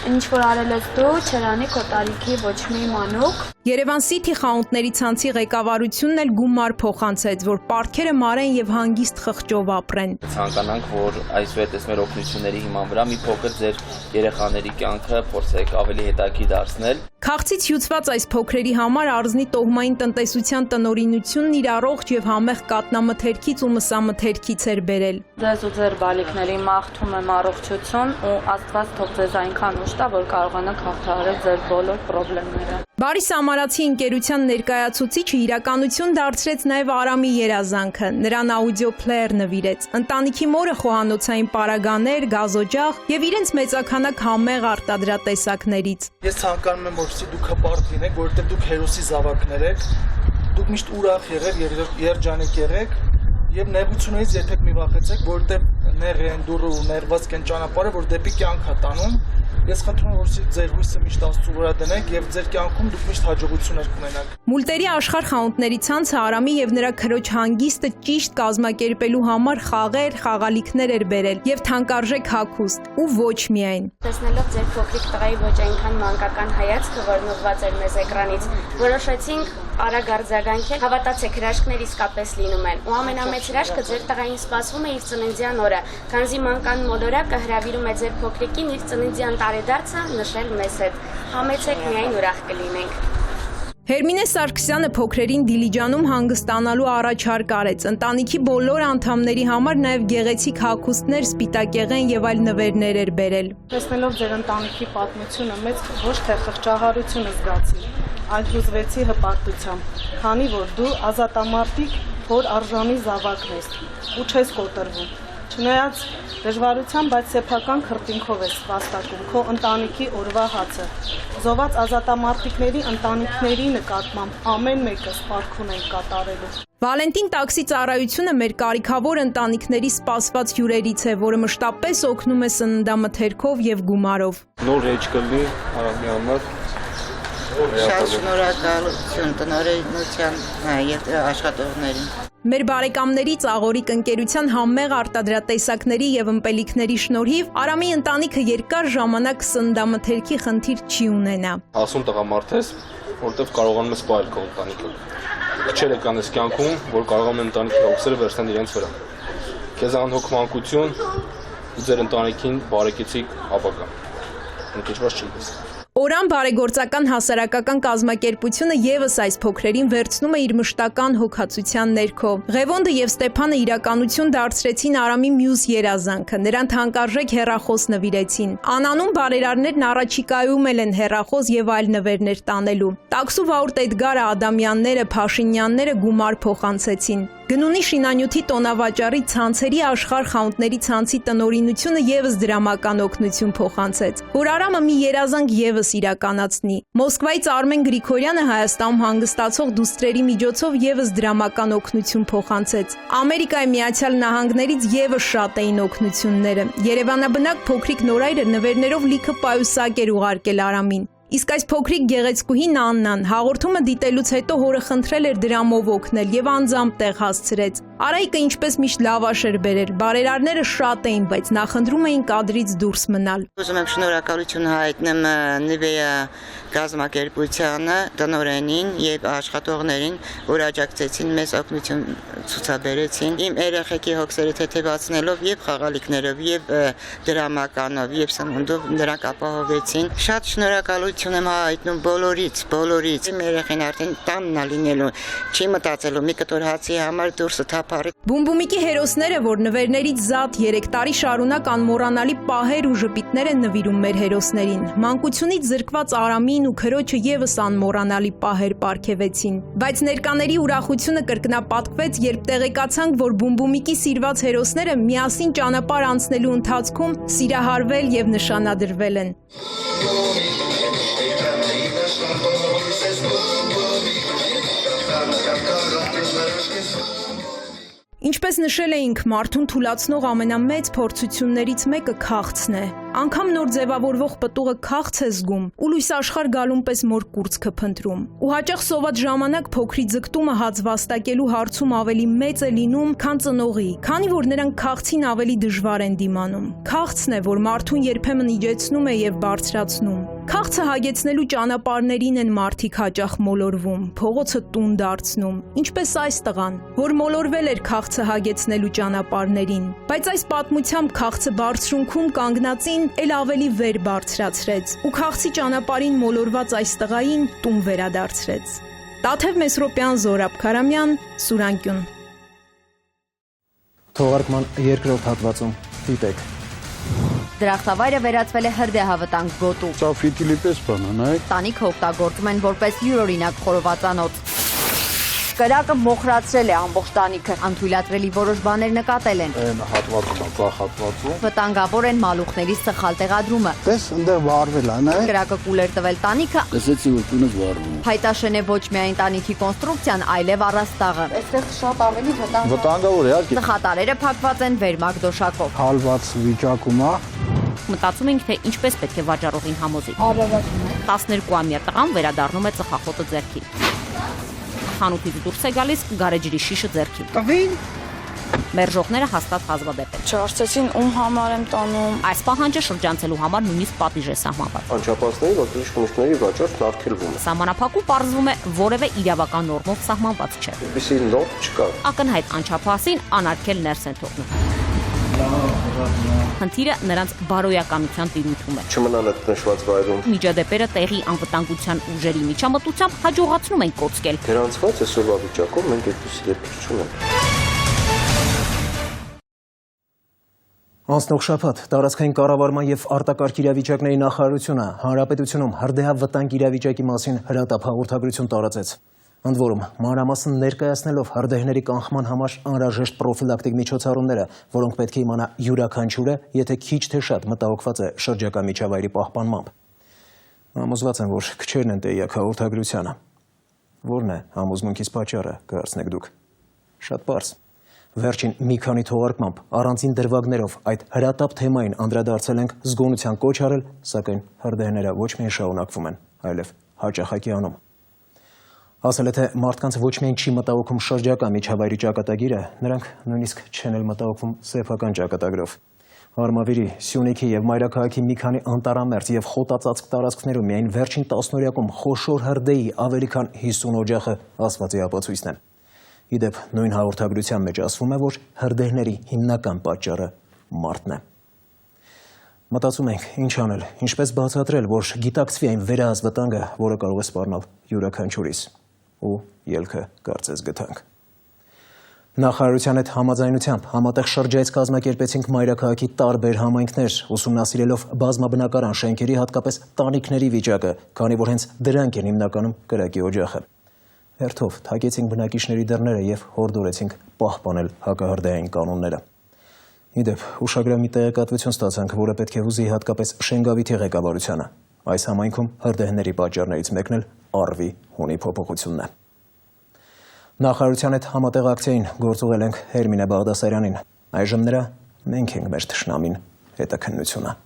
ինչ որ արել ես դու, չրանի քո տարիքի ոչ մի մանուկ։ Երևան Սիթի խանութների ցանցի ղեկավարությունն էլ գումար փոխանցեց, որ պարտքերը մարեն եւ հանգիստ խղճով ապրեն։ Ցանկանանք, որ այսուհետ մեր օգնությունների հիման վրա մի փոքր ձեր երեխաների կյանքը փորձեք ավելի հետաքրքիր դարձնել։ Քաղցից հյուծված այս փոքրերի համար Արզնի տոհմային տնտեսության տնօրինությունն իր առողջ եւ համեղ կատնամթերքից ու մսամթերքից էր բերել։ Ձեզ ու ձեր բալիկների մաղթում եմ առողջություն ու Աստված թող ձեզ այնքան ուժ տա, որ կարողանաք հաղթահարել ձեր բոլոր խնդիրները։ Բարի Սամարացի ընկերության ներկայացուցիչը իրականություն դարձրեց նաև Արամի երազանքը, նրան աուդիո փլեյեր նվիրեց։ Ընտանիքի մորը խոհանոցային պարագաներ, գազօջախ եւ իրենց մեծաքանակ համեղ արտադրատեսակներից։ Ես ցանկանում եմ, որպեսզի դուք հպարտ լինեք, որովհետեւ դուք հերոսի զավակներ եք, դուք միշտ ուրախ եղեք, երջանիկ եղեք եւ նեղությունից երբեք մի վախեցեք, որովհետեւ նեղ են դուրը ու ներված կեն ճանապարհը, որ դեպի կյանք է տանում։ Ես խնդրում եմ, որ ձեր հույսը միշտ Աստծո վրա դնեք եւ ձեր կյանքում դուք միշտ հաջողություններ կունենաք։ Մուլտերի աշխարհ խանութների ցանցը Արամի եւ նրա քրոջ հանգիստը ճիշտ կազմակերպելու համար խաղեր, խաղալիքներ էր բերել եւ թանկարժեք հագուստ ու ոչ միայն։ Տեսնելով ձեր փոքրիկ տղայի ոչ այնքան մանկական հայացքը, որն ուղղված էր մեզ էկրանից, որոշեցինք արագ արձագանքել, հավատացեք, հրաշքներ իսկապես լինում են։ Ու ամենամեծ հրաշքը ձեր տղային սպասվում է իր ծննդյան օրը, քանզի մանկան մոլորակը հրավիրում է ձեր փոքրիկին իր ծննդյան տարեդարձը նշել մեզ հետ։ Համեցեք միայն ուրախ կլինենք։ Հերմինե Սարգսյանը փոքրերին Դիլիջանում հանգստանալու առաջարկ արեց։ Ընտանիքի բոլոր անդամների համար նաև գեղեցիկ հագուստներ, սպիտակեղեն եւ այլ նվերներ էր բերել։ Տեսնելով ձեր ընտանիքի պատմությունը մեծ ոչ թե խղճահարություն զգացի, այլ հուզվեցի հպարտությամբ, քանի որ դու ազատամարտիկ հոր արժանի զավակն ես ու չես կոտրվում։ Չնայած դժվարության, բայց սեփական քրտինքով ես վաստակում քո ընտանիքի օրվա հացը։ Զոհված ազատամարտիկների ընտանիքների նկատմամբ ամեն մեկը սպարք ունենք կատարելու։ Վալենտին տաքսի ծառայությունը մեր կարիքավոր ընտանիքների սպասված հյուրերից է, որը մշտապես օգնում է սննդամթերքով եւ գումարով։ Նոր էջ կլի Արամի համար։ Շատ շնորհակալություն տնօրինության եւ աշխատողներին։ Մեր բարեկամների Ծաղորիկ ընկերության համեղ արտադրատեսակների եւ ըմպելիքների շնորհիվ Արամի ընտանիքը երկար ժամանակ սննդամթերքի խնդիր չի ունենա։ Ասում տղամարդ ես, որտեվ կարողանում ես սպայել քո ընտանիքը։ Քչերը կան այս կյանքում, որ կարողանում են ընտանիքի հոգսերը վերցնել իրենց վրա։ Քեզ անհոգ մանկություն ու ձեր ընտանիքին բարեկեցիկ ապագա։ Ընկճված չես։ Օրան բարեգործական հասարակական կազմակերպությունը եւս այս փոքրերին վերցնում է իր մշտական հոգացության ներքո։ Ղևոնդը եւ Ստեփանը իրականություն դարձրեցին Արամի մյուս երազանքը, նրան թանկարժեք հեռախոս նվիրեցին։ Անանուն բարերարներն առաջիկայում են հեռախոս եւ այլ նվերներ տանելու։ Տաքսու վարորդ Էդգարը, Ադամյանները, Փաշինյանները գումար փոխանցեցին։ Գնունի շինանյութի տոնավաճառի ցանցերի աշխարհ խանութների ցանցի տնօրինությունը եւս դրամական օգնություն փոխանցեց, որ Արամը մի երազանք եւս իրականացնի։ Մոսկվայից Արմեն Գրիգորյանը Հայաստանում հանգստացող դուստրերի միջոցով եւս դրամական օգնություն փոխանցեց։ Ամերիկայի Միացյալ Նահանգներից եւս շատ էին օգնությունները։ Երևանաբնակ փոքրիկ Նորայրը նվերներով լիքը պայուսակ էր ուղարկել Արամին։ Իսկ այս փոքրիկ գեղեցկուհին Աննան հաղորդումը դիտելուց հետո հորը խնդրել էր դրամով օգնել եւ անձամբ տեղ հասցրեց։ Արայիկը ինչպես միշտ լավաշ էր բերել, բարերարները շատ էին, բայց նախընտրում էին կադրից դուրս մնալ։ Ուզում եմ շնորհակալություն հայտնեմ Նիվեա գազམ་ակերպությանը, տնօրենին եւ աշխատողներին, որ աջակցեցին մեզ օգնություն ցուցաբերեցին։ Իմ երեխեքի հոգսերը թեթևացնելով եւ խաղալիքներով եւ դրամականով եւ սնունդով նրանք ապահովեցին։ Շատ շնորհակալություն եմ հայտնում բոլորից։ Իմ երեխեն արդեն տանն է լինելու, չի մտածելու մի կտոր հացի համար դուրսը թափառի։ Բումբումիկի հերոսները, որ նվերներից զատ 3 տարի շարունակ անմոռանալի պահեր ու ժպիտներ են նվիրում մեր հերոսներին, մանկությունից զրկված Արամին ու քրոջը եւս անմոռանալի պահեր պարգևեցին։ Բայց ներկաների ուրախությունը կրկնապատկվեց, երբ տեղեկացանք, որ Բումբումիկի սիրված հերոսները միասին ճանապարհ անցնելու ընթացքում սիրահարվել եւ նշանադրվել են։ Ինչպես նշել էինք, մարդուն թուլացնող ամենամեծ փորձություններից մեկը քաղցն է։ Անգամ նոր ձևավորվող պտուղը քաղց է զգում ու լույս աշխարհ գալուն պես մոր կուրծքը փնտրում։ Ու հաճախ սոված ժամանակ փոքրի ձգտումը հաց վաստակելու հարցում ավելի մեծ է լինում, քան ծնողի, քանի որ նրանք քաղցին ավելի դժվար են դիմանում։ Քաղցն է, որ մարդուն երբեմն իջեցնում է եւ բարձրացնում։ Քաղցը հագեցնելու ճանապարհներին են մարդիկ հաճախ մոլորվում, փողոցը տուն դարձնում, ինչպես այս տղան, որ մոլորվել էր քաղցը հագեցնելու ճանապարհներին, բայց այս պատմությամբ քաղցը բարձրունքում կանգնածին էլ ավելի վեր բարձրացրեց ու քաղցի ճանապարհին մոլորված այս տղային տուն վերադարձրեց։ Տաթև Մեսրոպյան, Զորաբ Քարամյան, Սուրանկյուն։ Թողարկման երկրորդ հատվածում դիտեք։ Դրախտավայրը վերածվել է հրդեհավտանգ գոտու։ Սա ֆիտիլի պես բան է, նայեք։ Տանիքը օգտագործում են որպես յուրօրինակ խորովածանոց։ Կրակը մոխրացրել է ամբողջ տանիքը, անթույլատրելի որոշ բաներ նկատել են։ Այն հատվածում, ծախ հատվածում։ Վտանգավոր են մալուխների սխալ տեղադրումը։ Տես ընդեղ վարվել է, նայեք։ Կրակը կուլեր տվել տանիքը։ Տեսեցի, որ տունս վարվում։ Հայտաշեն է ոչ միայն տանիքի կոնստրուկցիան, այլև առաստաղը։ Այստեղ շատ ավելի վտանգավոր է, իհարկե։ Սխատարերը փակված են վերմակ դոշակով։ Հալված վիճակում է։ Մտածում ենք, թե ինչպես պետք է վաճառողին համոզի։ 12-ամյա տղան վերադառնում է ծխախոտը ձեռքին։ Խանութից դուրս է գալիս գարեջրի շիշը ձեռքին։ Տվին։ Մերժողները հաստատ հազվադեպ են։ Չարցեցին ում համար եմ տանում։ Այս պահանջը շրջանցելու համար նույնիսկ պատիժ է սահմանված։ Անչափահասների ողջ խմիչքների վաճառքն արգելվում է։ Սահմանափակում պարզվում է որևէ իրավական նորմով սահմանված չէ։ Այդպիսի նորմ չկա։ Ակնհայտ անչափահասին անարգել ներս են թողնում։ Խնդիրը նրանց բարոյականության տիրույթում է։ Չմնան այդ նշված վայրում։ Միջադեպերը տեղի անվտանգության ուժերի միջամտությամբ հաջողացնում են կոծկել։ Գրանցված այսօրվա վիճակում մենք այդպիսի դեպք չունենք։ Անցնող շաբաթ տարածքային կառավարման եւ արտակարգ իրավիճակների նախարարությունը հանրապետությունում հրդեհավտանգ իրավիճակի մասին հրատապ հաղորդագրություն տարածեց։ Ընդ որում, մանրամասն ներկայացնելով հրդեհների կանխման համար անհրաժեշտ պրոֆիլակտիկ միջոցառումները, որոնք պետք է իմանա յուրաքանչյուրը, եթե քիչ թե շատ մտահոգված է շրջակա միջավայրի պահպանմամբ։ Համոզված եմ, որ քչերն են տեղյակ հաղորդագրությանը։ Որն է համոզմունքից պատճառը, կհարցնեք դուք։ Շատ պարզ։ Վերջին մի քանի թողարկմամբ առանձին դրվագներով այդ հրատապ թեմային անդրադարձել ենք, զգոնության կոչ արել, սակայն հրդեհները ոչ միայն շարունակվում են, այլև հաճախակի անում։ Ասել է, թե մարդկանց ոչ միայն չի մտահոգում շրջակա միջավայրի ճակատագիրը, նրանք նույնիսկ չեն էլ մտահոգվում սեփական ճակատագրով։ Արմավիրի, Սյունիքի եւ Մայրաքաղաքի մի քանի անտարամերձ եւ խոտածածկ տարածքներում միայն վերջին տասնօրյակում խոշոր հրդեհի ավելի քան 50 օջախը ասվածի ապացույցն է։ Իդեպ նույն հաղորդագրության մեջ ասվում է, որ հրդեհների հիմնական պատճառը մարդն է։ Մտածում ենք, ինչ անել, ինչպես բացատրել, որ գիտակցվի այն վերահաս վտանգը, որը կարող է սպառնալ յուրաքանչյուրիս։ Ու ելքը կարծես գտանք։ Նախարարության հետ համաձայնությամբ համատեղ շրջայց կազմակերպեցինք Մայրաքաղաքի տարբեր համայնքներ, ուսումնասիրելով բազմաբնակարան շենքերի, հատկապես տանիքների վիճակը, քանի որ հենց դրանք են հիմնականում կրակի օջախը։ Հերթով թակեցինք բնակիչների դռները եւ հորդորեցինք պահպանել հակահրդեհային կանոնները։ Իդեպ, ուշագրամի տեղեկատվություն ստացանք, որը պետք է հուզի հատկապես Շենգավիթի ղեկավարությանը։ Այս համայնքում հրդեհների պատճառներից մեկն էլ առվի հունի փոփոխությունն է։ Նախարարության հետ համատեղ ակցիային գործուղել ենք Հերմինե Բաղդասարյանին։ Այժմ նրա «Մենք ենք մեր թշնամին» հետաքննությունը։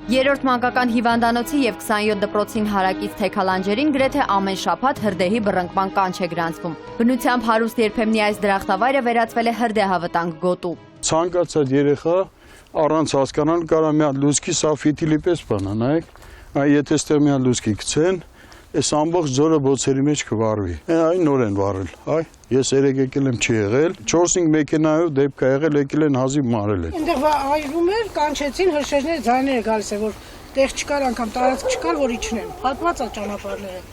Երրորդ մանկական հիվանդանոցի եւ 27 դպրոցին հարակից թեքալանջերին գրեթե ամեն շաբաթ հրդեհի բռնկման կանչ է գրանցվում։ Բնությամբ հարուստ երբեմնի այս դրախտավայրը վերածվել է հրդեհավտանգ գոտու։ Ցանկացած երեխա առանց հասկանալ կարա մի հատ լուցկի սա ֆիտիլի պես բան նայեք, եթե ստեղ մի հատ լուցկի գցեն, այս ամբողջ ձորը բոցերի մեջ կվառվի։ Այն նոր են վառել, այ ես երեք եկել եմ չի եղել, 4-5 մեքենայով դեպք է եղել, եկել են հազիվ մարել են։ Այնտեղ այրում էր, կանչեցին, հրշեջները ձայները գալիս է, որ տեղ չկար, անգամ տարածք չկար, որ իջնեն։ Փակված է ճանապարհները։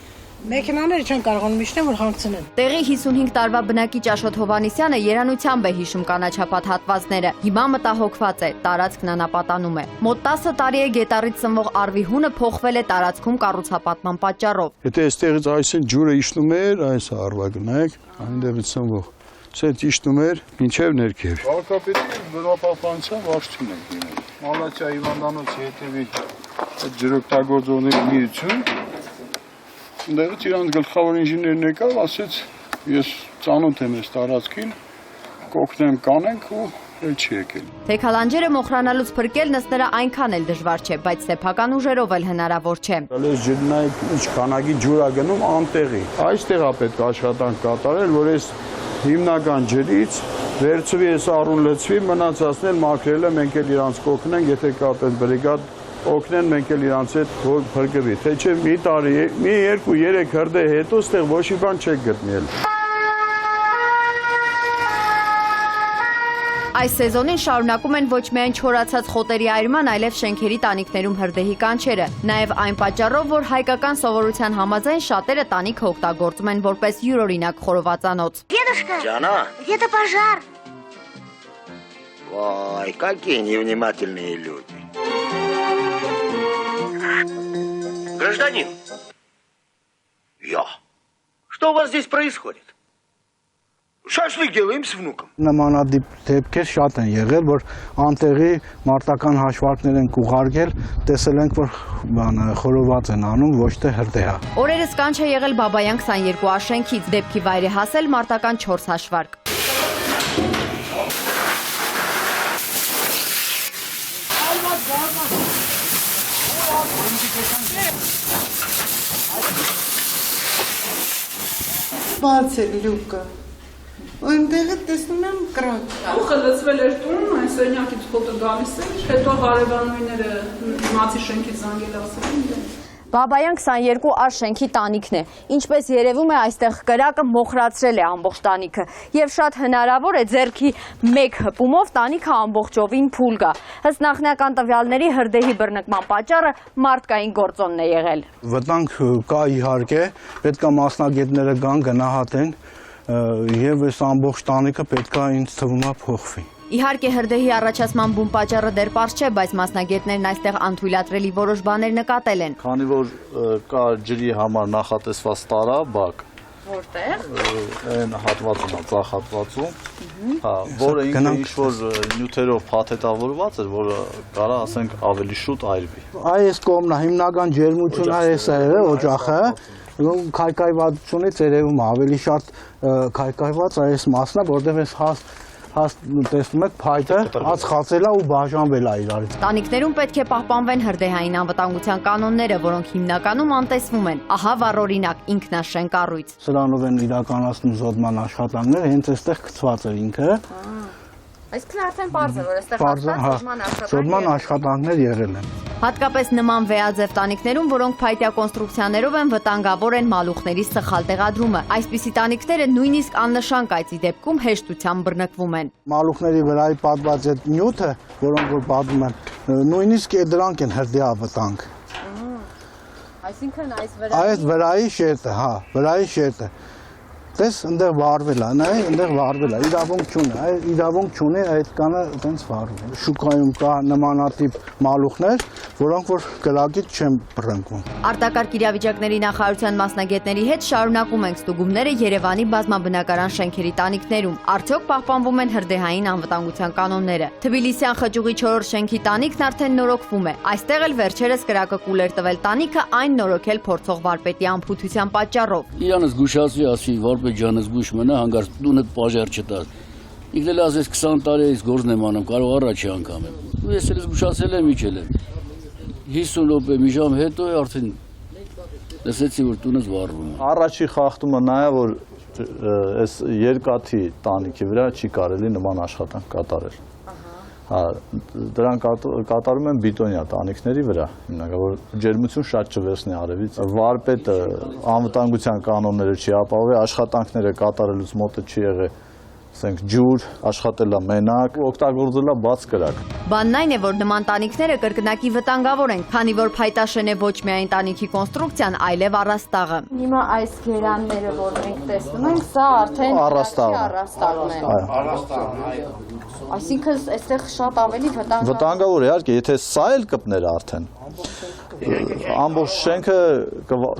Մեքենաները չեն կարողանում իջնել, որ հանգցնեն։ Տեղի 55 տարվա բնակիչ Աշոտ Հովհաննիսյանը երանությամբ է հիշում կանաչապատ հատվածները։ Հիմա մտահոգված է, տարածքն անապատանում է։ Մոտ 10 տարի է գետառից սնվող առվի հունը փոխվել է տարածքում կառուցապատման պատճառով։ Եթե այստեղից այսին ջուրը իջնում էր, այս առվակը նայեք, այնտեղից սնվող։ Սենց իջնում էր մինչև ներքև։ Վարկապետի բնապահպանության վարչություն ենք լինել։ Մալացիա հիվանդանոցի հետևի ջրօգտագործողների միություն Ընդեղից իրանց գլխավոր ինժեներն եկավ, ասեց, ես ծանոթ եմ այս տարածքին, կօգնեմ կանենք ու էլ չի եկել։ Թեքալանջերը մոխրանալուց փրկել նստելը այնքան էլ դժվար չէ, բայց սեփական ուժերով էլ հնարավոր չէ։ Այս ջրնայք ինչ քանակի ջուր է գնում անտեղի։ Այստեղ է պետք աշխատանք կատարել, որ այս հիմնական ջրից վերցվի, այս առուն լցվի, մնացածն էլ մաքրելը մենք էլ իրանց կօգնենք, եթե կա այդպես բրիգադ օգնեն մենք էլ իրանց հետ որ փրկվի, թե չէ մի տարի, մի 2-3 հրդեհ հետո ստեղ ոչ մի բան չեք գտնել։ Այս սեզոնին շարունակում են ոչ միայն չորացած խոտերի այրման, այլև շենքերի տանիքներում հրդեհի կանչերը։ Նաև այն պատճառով, որ հայկական սովորության համաձայն շատերը տանիքը օգտագործում են որպես յուրօրինակ խորովածանոց։ Дедушка, Жана, где-то пожар. Ой, какие невнимательные люди. Гражданин, я. Что у вас здесь происходит? Շաշլիկ делаем с внуком։ Նմանատիպ դեպքեր շատ են եղել, որ անտեղի մարտական հաշվարկներ են ուղարկել, տեսել ենք, որ խորոված են անում, ոչ թե հրդեհ։ Օրերս կանչ է եղել Բաբայան 22 աշենքից, դեպքի վայր է հասել մարտական 4 հաշվարկ։ Բացել լուկը։ Այնտեղը տեսնում եմ կրակ։ Ուխը լցվել էր տուն, այն սենյակից խոտը գալիս էր, հետո հարևանուհիները մացի շենքից զանգել ասել։ Բաբայան 22 աշենքի տանիքն է։ Ինչպես երևում է, այստեղ կրակը մոխրացրել է ամբողջ տանիքը եւ շատ հնարավոր է ձեռքի մեկ հպումով տանիքը ամբողջովին փուլ գա։ Ըստ նախնական տվյալների հրդեհի բռնկման պատճառը մարդկային գործոնն է եղել։ Վտանգ կա իհարկե, պետք է մասնագետները գան գնահատեն եւ այս ամբողջ տանիքը պետք է ինձ թվում է փոխվի։ Իհարկե հրդեհի առաջացման բուն պատճառը դեռ պարզ չէ, բայց մասնագետներն այստեղ անթույլատրելի որոշ բաներ նկատել են։ Քանի որ կա ջրի համար նախատեսված տարաբակ, որտեղ այն հատվածում է, ցախ հատվածում, հա, որը ինքը ինչ-որ նյութերով փաթեթավորված էր, որը կարա ասենք ավելի շուտ այրվի։ Այս կողմն է հիմնական ջերմությունը, էսա է օջախը, քայքայվածությունից երևում է ավելի շատ քայքայված այս մասն է, որտեղ էս տեսնում եք փայտը ածխացել է ու բաժանվել է իրարից։ Տանիքներում պետք է պահպանվեն հրդեհային անվտանգության կանոնները, որոնք հիմնականում անտեսվում են։ Ահա վառօրինակ ինքնաշեն կառույց։ Սրանով են իրականացնում զոդման աշխատանքները, հենց այստեղ գծված էր ինքը։ Այսինքն արդեն պարզ է, որ այստեղ զոդման աշխատանքներ եղել են։ Հատկապես նման վեաձև տանիքներում, որոնք փայտյա կոնստրուկցիաներով են, վտանգավոր են մալուխների սխալ տեղադրումը։ Այսպիսի տանիքները նույնիսկ աննշան կայծի դեպքում հեշտությամբ բռնկվում են։ Մալուխների վրայի պատված այդ նյութը, որոնք որ պատվում են, նույնիսկ դրանք են հրդեհավտանգ։ Այսինքն այս վրայի շերտը, հա, վրայի շերտը։ Տես ընդեղ վարվել է, նայ ընդեղ վարվել է, իրավունք չունի, իրավունք չունի այդ կանը այտենց վարվում։ Շուկայում կա նմանատիպ մալուխներ, որոնք որ կրակից չեն բռնկվում։ Արտակարգ իրավիճակների նախարարության մասնագետների հետ շարունակում ենք ստուգումները Երևանի բազմաբնակարան շենքերի տանիքներում։ Արդյոք պահպանվում են հրդեհային անվտանգության կանոնները։ Թբիլիսյան խճուղի 4 շենքի տանիքն արդեն նորոգվում է։ Այստեղ էլ վերջերս կրակը կուլ էր տվել տանիքը այն նորոգել փորձող վարպետի անփութության պատճառով։ Իրանս գուշացի ասի վարպետ ջանս գուշ մնա հանգարց տունը պաժար չտար։ Ինքն էլ ասես 20 տարի այս գործն եմ անում, կարող առաջի անգամ եմ։ Ու ես էլ զգուշացել եմ իջել եմ։ 50 րոպե մի ժամ հետո է արդեն լսեցի որ տունս վառվում է։ Առաջի խախտումը նա է որ այս երկաթի տանիքի վրա չի կարելի նման աշխատանք կատարել։ Հա, դրանք կատարում են բիտոնյա տանիքների վրա, հիմնականում որ ջերմություն շատ չվերցնի արևից։ Վարպետը անվտանգության կանոնները չի ապահովել, աշխատանքները կատարելուց մոտը չի եղել, ասենք ջուր, աշխատելա մենակ, օգտագործելա բաց կրակ։ Բանն այն է, որ նման տանիքները կրկնակի վտանգավոր են, քանի որ փայտաշեն է ոչ միայն տանիքի կոնստրուկցիան, այլև առաստաղը։ Հիմա այս գերանները, որ մենք տեսնում ենք, սա արդեն առաստաղն է։ Այսինքն այստեղ շատ ավելի վտանգավոր է, իհարկե, եթե սա էլ կպներ արդեն ամբողջ շենքը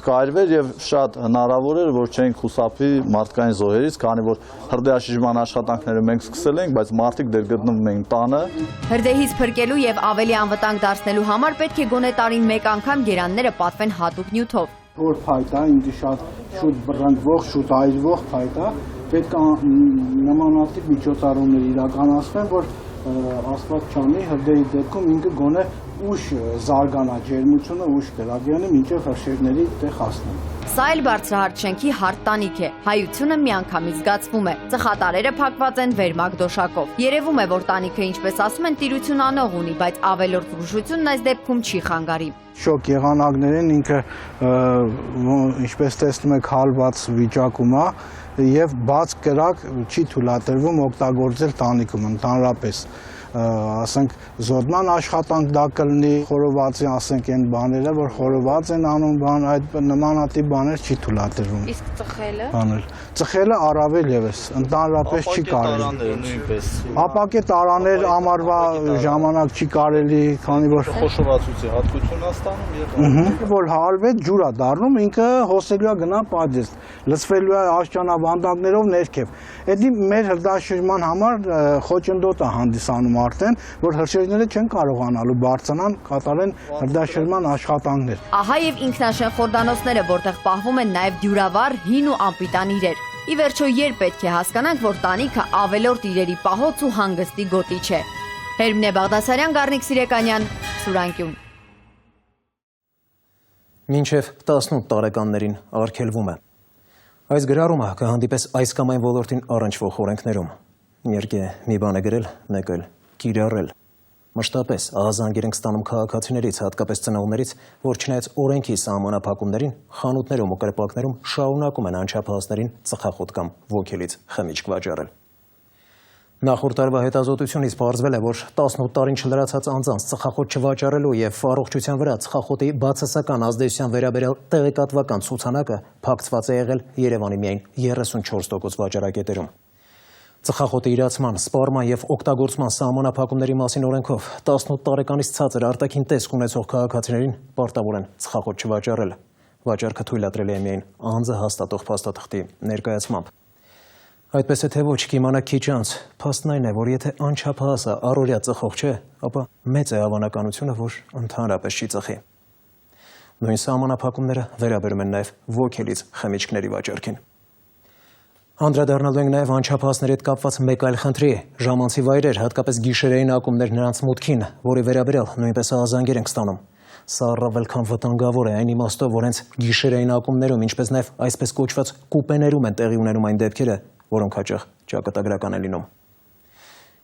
կայրվեր եւ շատ հնարավոր էր որ չենք խուսափի մարդկային զոհերից, քանի որ հրդեհաշիժման աշխատանքները մենք սկսել ենք, բայց մարդիկ դեռ գտնվում են տանը։ Հրդեհից փրկելու եւ ավելի անվտանգ դարձնելու համար պետք է գոնե տարին մեկ անգամ գերանները պատվեն հատուկ նյութով։ Որ փայտա, ինձ շատ շուտ բռնկվող, շուտ այրվող փայտա, պետք է նմանատիպ միջոցառումներ իրականացվեն, որ աստված չանի հրդեհի դեպքում ինքը գոնե ուշ զարգանա ջերմությունը, ուշ կրակյանը մինչև հրշեջների տեղ հասնեն։ Սա էլ բարձրահարկ շենքի հարթ տանիք է։ Հայությունը միանգամից զգացվում է։ Ծխատարերը փակված են վերմակ դոշակով։ Երևում է, որ տանիքը, ինչպես ասում են, տիրություն անող ունի, բայց ավելորդ զգուշությունն այս դեպքում չի խանգարի։ Շոկ եղանակներին ինքը ինչպես տեսնում եք հալված վիճակում է եւ բաց կրակ չի թույլատրվում օգտագործել տանիքում ընդհանրապես ասենք զոդման աշխատանք դա կլինի խորովածի ասենք այն բաները որ խորոված են անում բան այդ նմանատիպ բաներ չի թույլատրվում։ Իսկ ծխելը։ Բաներ ծխելը առավել եւս ընդհանրապես չի կարելի։ Նույնպես ապակե տարաներ ամառվա ժամանակ չի կարելի, քանի որ խոշորացուցի հատկություն է ստանում եւ որ հալվեց ջուր է դառնում ինքը հոսելու է գնա պատժես լցվելու է աշճանավանդակներով ներքև։ Էդի մեր հրդեհաշիժման համար խոչընդոտ է հանդիսանում արդեն, որ հրշեջները չեն կարողանալու բարձրանալ կատարեն հրդեհաշիժման աշխատանքներ։ Ահա եւ ինքնաշեն խորդանոցները, որտեղ պահվում են նաեւ դյուրավառ, հին ու անպիտան իրեր։ Ի վերջո երբ պետք է հասկանանք, որ տանիքը ավելորդ իրերի պահոց ու հանգստի գոտի չէ։ Հերմինե Բաղդասարյան, Գառնիկ Սիրեկանյան, Սուրանկյուն։ Մինչև 18 տարեկաններին արգելվում է։ Այս գրառումը կհանդիպես այս կամ այն ոլորտին առնչվող օրենքներում։ Երկե մի բան է գրել, մեկ էլ կիրառել։ Մշտապես ահազանգեր ենք ստանում քաղաքացիներից, հատկապես ծնողներից, որ չնայած օրենքի սահմանափակումներին, խանութներում ու կրպակներում շարունակում են անչափահասներին ծխախոտ կամ ոգելից խմիչք վաճառել։ Նախորդ տարվա հետազոտությունից պարզվել է, որ 18 տարին չլրացած անձանց ծխախոտ չվաճառելու եւ առողջության վրա ծխախոտի բացասական ազդեցության վերաբերյալ տեղեկատվական ցուցանակը փակցված է եղել Երևանի միայն 34% վաճառակետերում։ Ծխախոտի իրացման, սպառման եւ օգտագործման սահմանափակումների մասին օրենքով 18 տարեկանից ցածր արտաքին տեսք ունեցող քաղաքացիներին պարտավոր են ծխախոտ չվաճառել։ Վաճառքը թույլատրելի է միայն անձը հաստատող փաստաթղթի ներկայացմամբ։ Այդպես է թե ոչ կիմանա քիչ անց, փաստն այն է, որ եթե անչափահասը առօրյա ծխող չէ, ապա մեծ է հավանականությունը, որ ընդհանրապես չի ծխի։ Նույն սահմանափակումները վերաբերում են նաև ոգելից խմիչքների վաճառքին։ Անդրադառնալու ենք նաև անչափահասների հետ կապված մեկ այլ խնդրի՝ ժամանցի վայրեր, հատկապես գիշերային ակումբներ նրանց մուտքին, որի վերաբերյալ նույնպես ահազանգեր ենք ստանում։ Սա առավել քան վտանգավոր է այն իմաստով, որ հենց գիշերային ակումբներում, ինչպես նաև այսպես կոչված կուպեներում են տեղի ունենում այն դեպքերը, որոնք հաճախ ճակատագրական են լինում։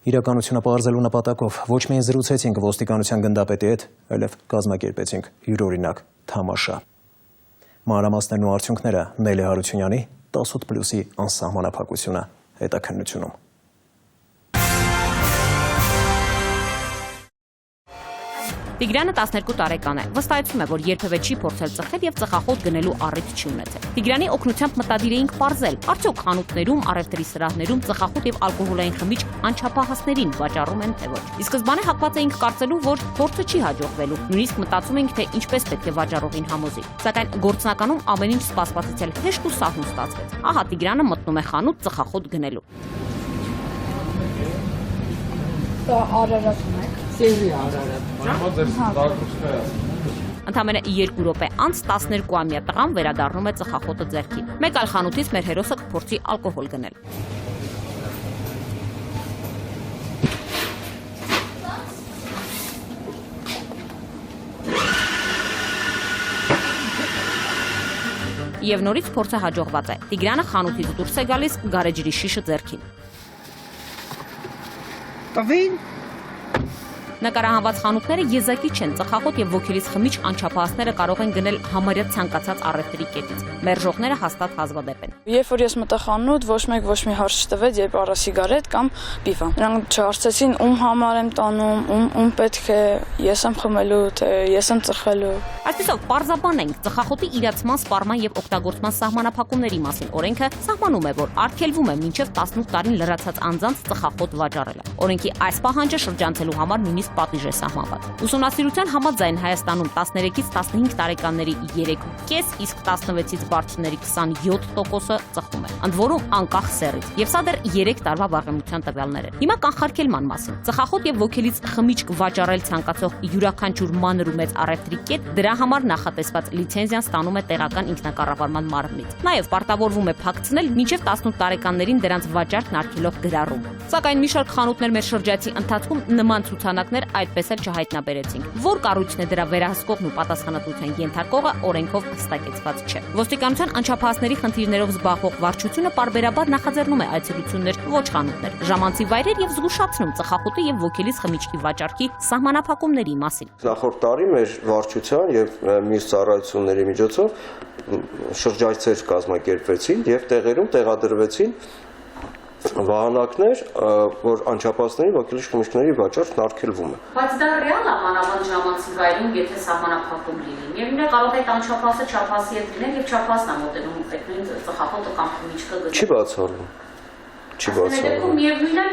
Իրականությունը պարզելու նպատակով ոչ միայն զրուցեցինք ոստիկանության գնդապետի հետ, այլև կազմակերպեցինք յուրօրինակ թամաշա։ Մանրամասներն ու արդյունքները Նելի Հարությունյանի 18+-ի անսահմանափակությունը հետաքննությունում։ Տիգրանը 12 տարեկան է, վստահեցում է, որ երբևէ չի փորձել ծխել եւ ծխախոտ գնելու առիթ չի ունեցել։ Տիգրանի օգնությամբ մտադիր էինք պարզել, արդյոք խանութներում, առևտրի սրահներում ծխախոտ եւ ալկոհոլային խմիչք անչափահասներին վաճառում են թե ոչ։ Ի սկզբանե հակված էինք կարծելու, որ փորձը չի հաջողվելու, նույնիսկ մտածում էինք, թե ինչպես պետք է վաճառողին համոզի։ Սակայն գործնականում ամեն ինչ սպասվածից էլ հեշտ ու սահուն ստացվեց։ Ահա Տիգրանը մտնում է խանութ ծխախոտ գնելու։ Ընդամենը 2 րոպե անց 12-ամյա տղան վերադառնում է ծխախոտը ձեռքին։ Մեկ այլ խանութից մեր հերոսը կփորձի ալկոհոլ գնել։ Եվ նորից փորձը հաջողված է։ Տիգրանը խանութից դուրս է գալիս գարեջրի շիշը ձեռքին։ Տվին Նկարահանված խանութները եզակի չեն, ծխախոտ եւ ոգելից խմիչք անչափահասները կարող են գնել համարյա ցանկացած առևտրի կետից։ Մերժողները հաստատ հազվադեպ են։ Երբ որ ես մտա խանութ, ոչ մեկ ոչ մի հարց չտվեց, երբ առա սիգարետ կամ պիվա։ Նրանք չհարցեցին ում համար եմ տանում, ում պետք է, ես եմ խմելու, թե ես եմ ծխելու։ Այսպեսով պարզաբան ենք ծխախոտի իրացման, սպառման եւ օգտագործման սահմանափակումների մասին օրենքը սահմանում է, որ արգելվում է մինչև 18 տարին լրացած անձանց ծխախոտ վաճառելը։ Օրենքի այս պահանջը շրջանցելու համար նույնիսկ պատիժ է սահմանված։ Ուսումնասիրության համաձայն Հայաստանում 13-ից 15 տարեկանների 3.5, իսկ 16-ից բարձրների 27%-ը ծխում է, ընդ որում անկախ սեռից։ Եվ սա դեռ 3 տարվա վաղեմության տվյալներ են։ Հիմա կանխարգելման մասին։ Ծխախոտ եւ ոգելից խմիչք վաճառել ցանկացող յուրաքանչյուր մանր ու մեծ առևտրի կետ դրա համար նախատեսված լիցենզիան ստանում է տեղական ինքնակառավարման մարմնից։ Նաեւ պարտավորվում է փակցնել մինչև 18 տարեկաններին դրանց վաճառքն արգելող գրառում։ Սակայն մի շարք խանութներ մեր շրջայցի ընթացքում նման ցուցանակներ այդպես էլ չհայտնաբերեցին։ Որ կառույցն է դրա վերահսկողն ու պատասխանատվության ենթարկողը օրենքով հստակեցված չէ։ Ոստիկանության անչափահասների խնդիրներով զբաղվող վարչությունը պարբերաբար նախաձեռնում է այցելություններ, ոչ խանութներ, ժամանցի վայրեր եւ զգուշացնում ծխախոտի եւ ոգելից խմիչքի վաճառքի սահմանափակումների մասին։ Նախորդ տարի մեր վարչության եւ մյուս ծառայությունների միջոցով շրջայցեր կազմակերպվեցին եւ տեղերում տեղադրվեցին վահանակներ, որ անչափահասների ոգելից խմիչքների վաճառքն արգելվում է։ Բայց դա ռեալ է մանավանդ ժամանցի վայրում, եթե սահմանափակում լինի։ Միևնույն է կարող է անչափահասը չափահասի հետ լինել եւ չափահասն է մոտենում այդ նույն ծխախոտը կամ խմիչքը գտնել։ Չի բացառվում։ Չի բացառվում։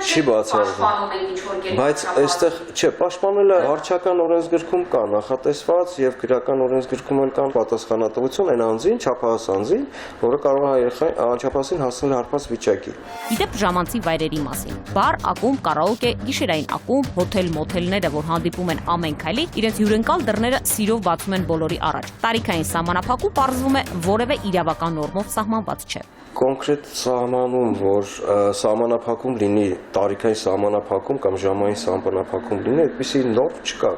Չի բացառվում։ Բայց այստեղ չէ, պաշտպանելը վարչական օրենսգրքում կա նախատեսված եւ գրական օրենսգրքում էլ կան պատասխանատվություն այն անձին, չափահաս անձին, որը կարող է անչափահասին հասնել հարբած վիճակի։ Իդեպ ժամանցի վայրերի մասին։ Բար, ակումբ, կարաոկե, գիշերային ակումբ, հոթել, մոթելները, որ հանդիպում են ամեն քայլի, իրենց հյուրընկալ դռները սիրով բացում են բոլորի առաջ։ Տարիքային սահմանափակում պարզվում է որևէ իրավական նորմով սահմանված չէ։ Կոնկրետ սահմանում, որ սահմանափակում լինի, տարիքային սահմանափակում կամ ժամային սահմանափակում լինի, այդպիսի նորմ չկա։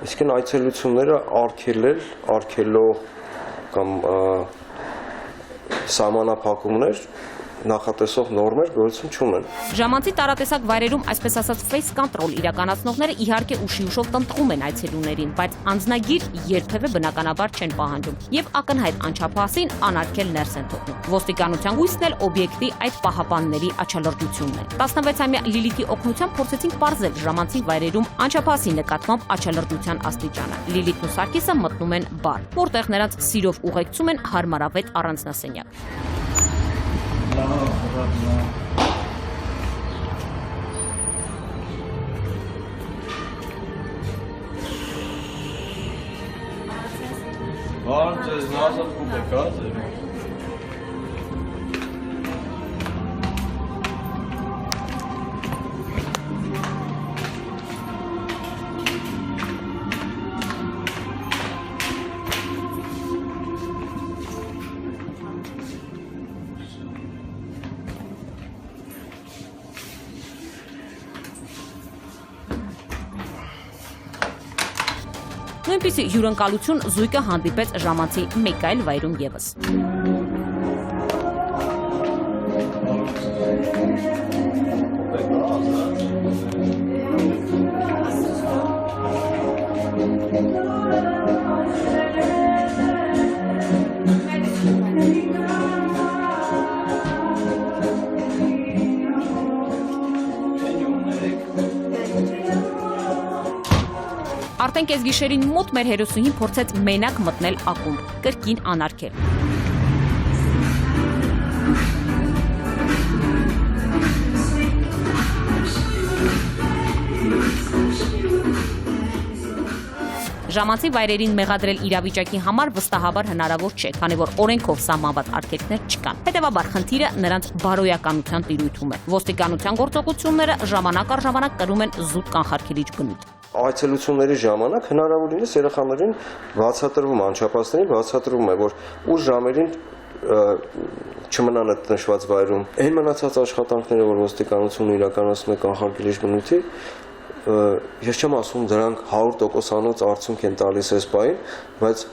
Իսկն այցելությունները արգելող կամ սահմանափակումներ նախատեսող նորմեր գոյություն չունեն։ Ժամանցի տարատեսակ վայրերում, այսպես ասած, face control իրականացնողները իհարկե ուշի-ուշով տնտղում են այցելուներին, բայց անձնագիր երբևէ բնականաբար չեն պահանջում եւ ակնհայտ անչափահասին անարգել ներս են թողնում։ Ոստիկանության հույսն էլ օբյեկտի այդ պահապանների աչալրջությունն է։ 16-ամյա Լիլիթի օգնությամբ փորձեցինք պարզել ժամանցի վայրերում անչափահասի նկատմամբ աչալրջության աստիճանը։ Լիլիթն ու Սարգիսը մտնում են բար, որտեղ նրանց սիրով ուղեկցում են հարմարավետ առանձնասենյակ։ Բարդ ես նազր կուպեք, ազեր։ Նույնպիսի հյուրընկալություն զույգը հանդիպեց ժամանցի մեկ այլ վայրում ևս։ Արդեն կեսգիշերին մոտ մեր հերոսուհին փորձեց մենակ մտնել ակումբ, կրկին անարգել։ Ժամանցի վայրերին մեղադրել իրավիճակի համար վստահաբար հնարավոր չէ, քանի որ օրենքով սահմանված արգելքներ չկան։ Հետևաբար խնդիրը նրանց բարոյականության տիրույթում է։ Ոստիկանության գործողությունները ժամանակ առ ժամանակ կրում են զուտ կանխարգելիչ բնույթ։ Այցելությունների ժամանակ հնարավորինս երեխաներին բացատրվում, անչափահասներին բացատրվում է, որ ուշ ժամերին չմնան այդ նշված վայրում։ Այն մնացած աշխատանքները, որ ոստիկանությունը իրականացնում է կանխարգելիչ բնույթի, ես չեմ ասում դրանք 100%-անոց արդյունք են տալիս այս պահին, բայց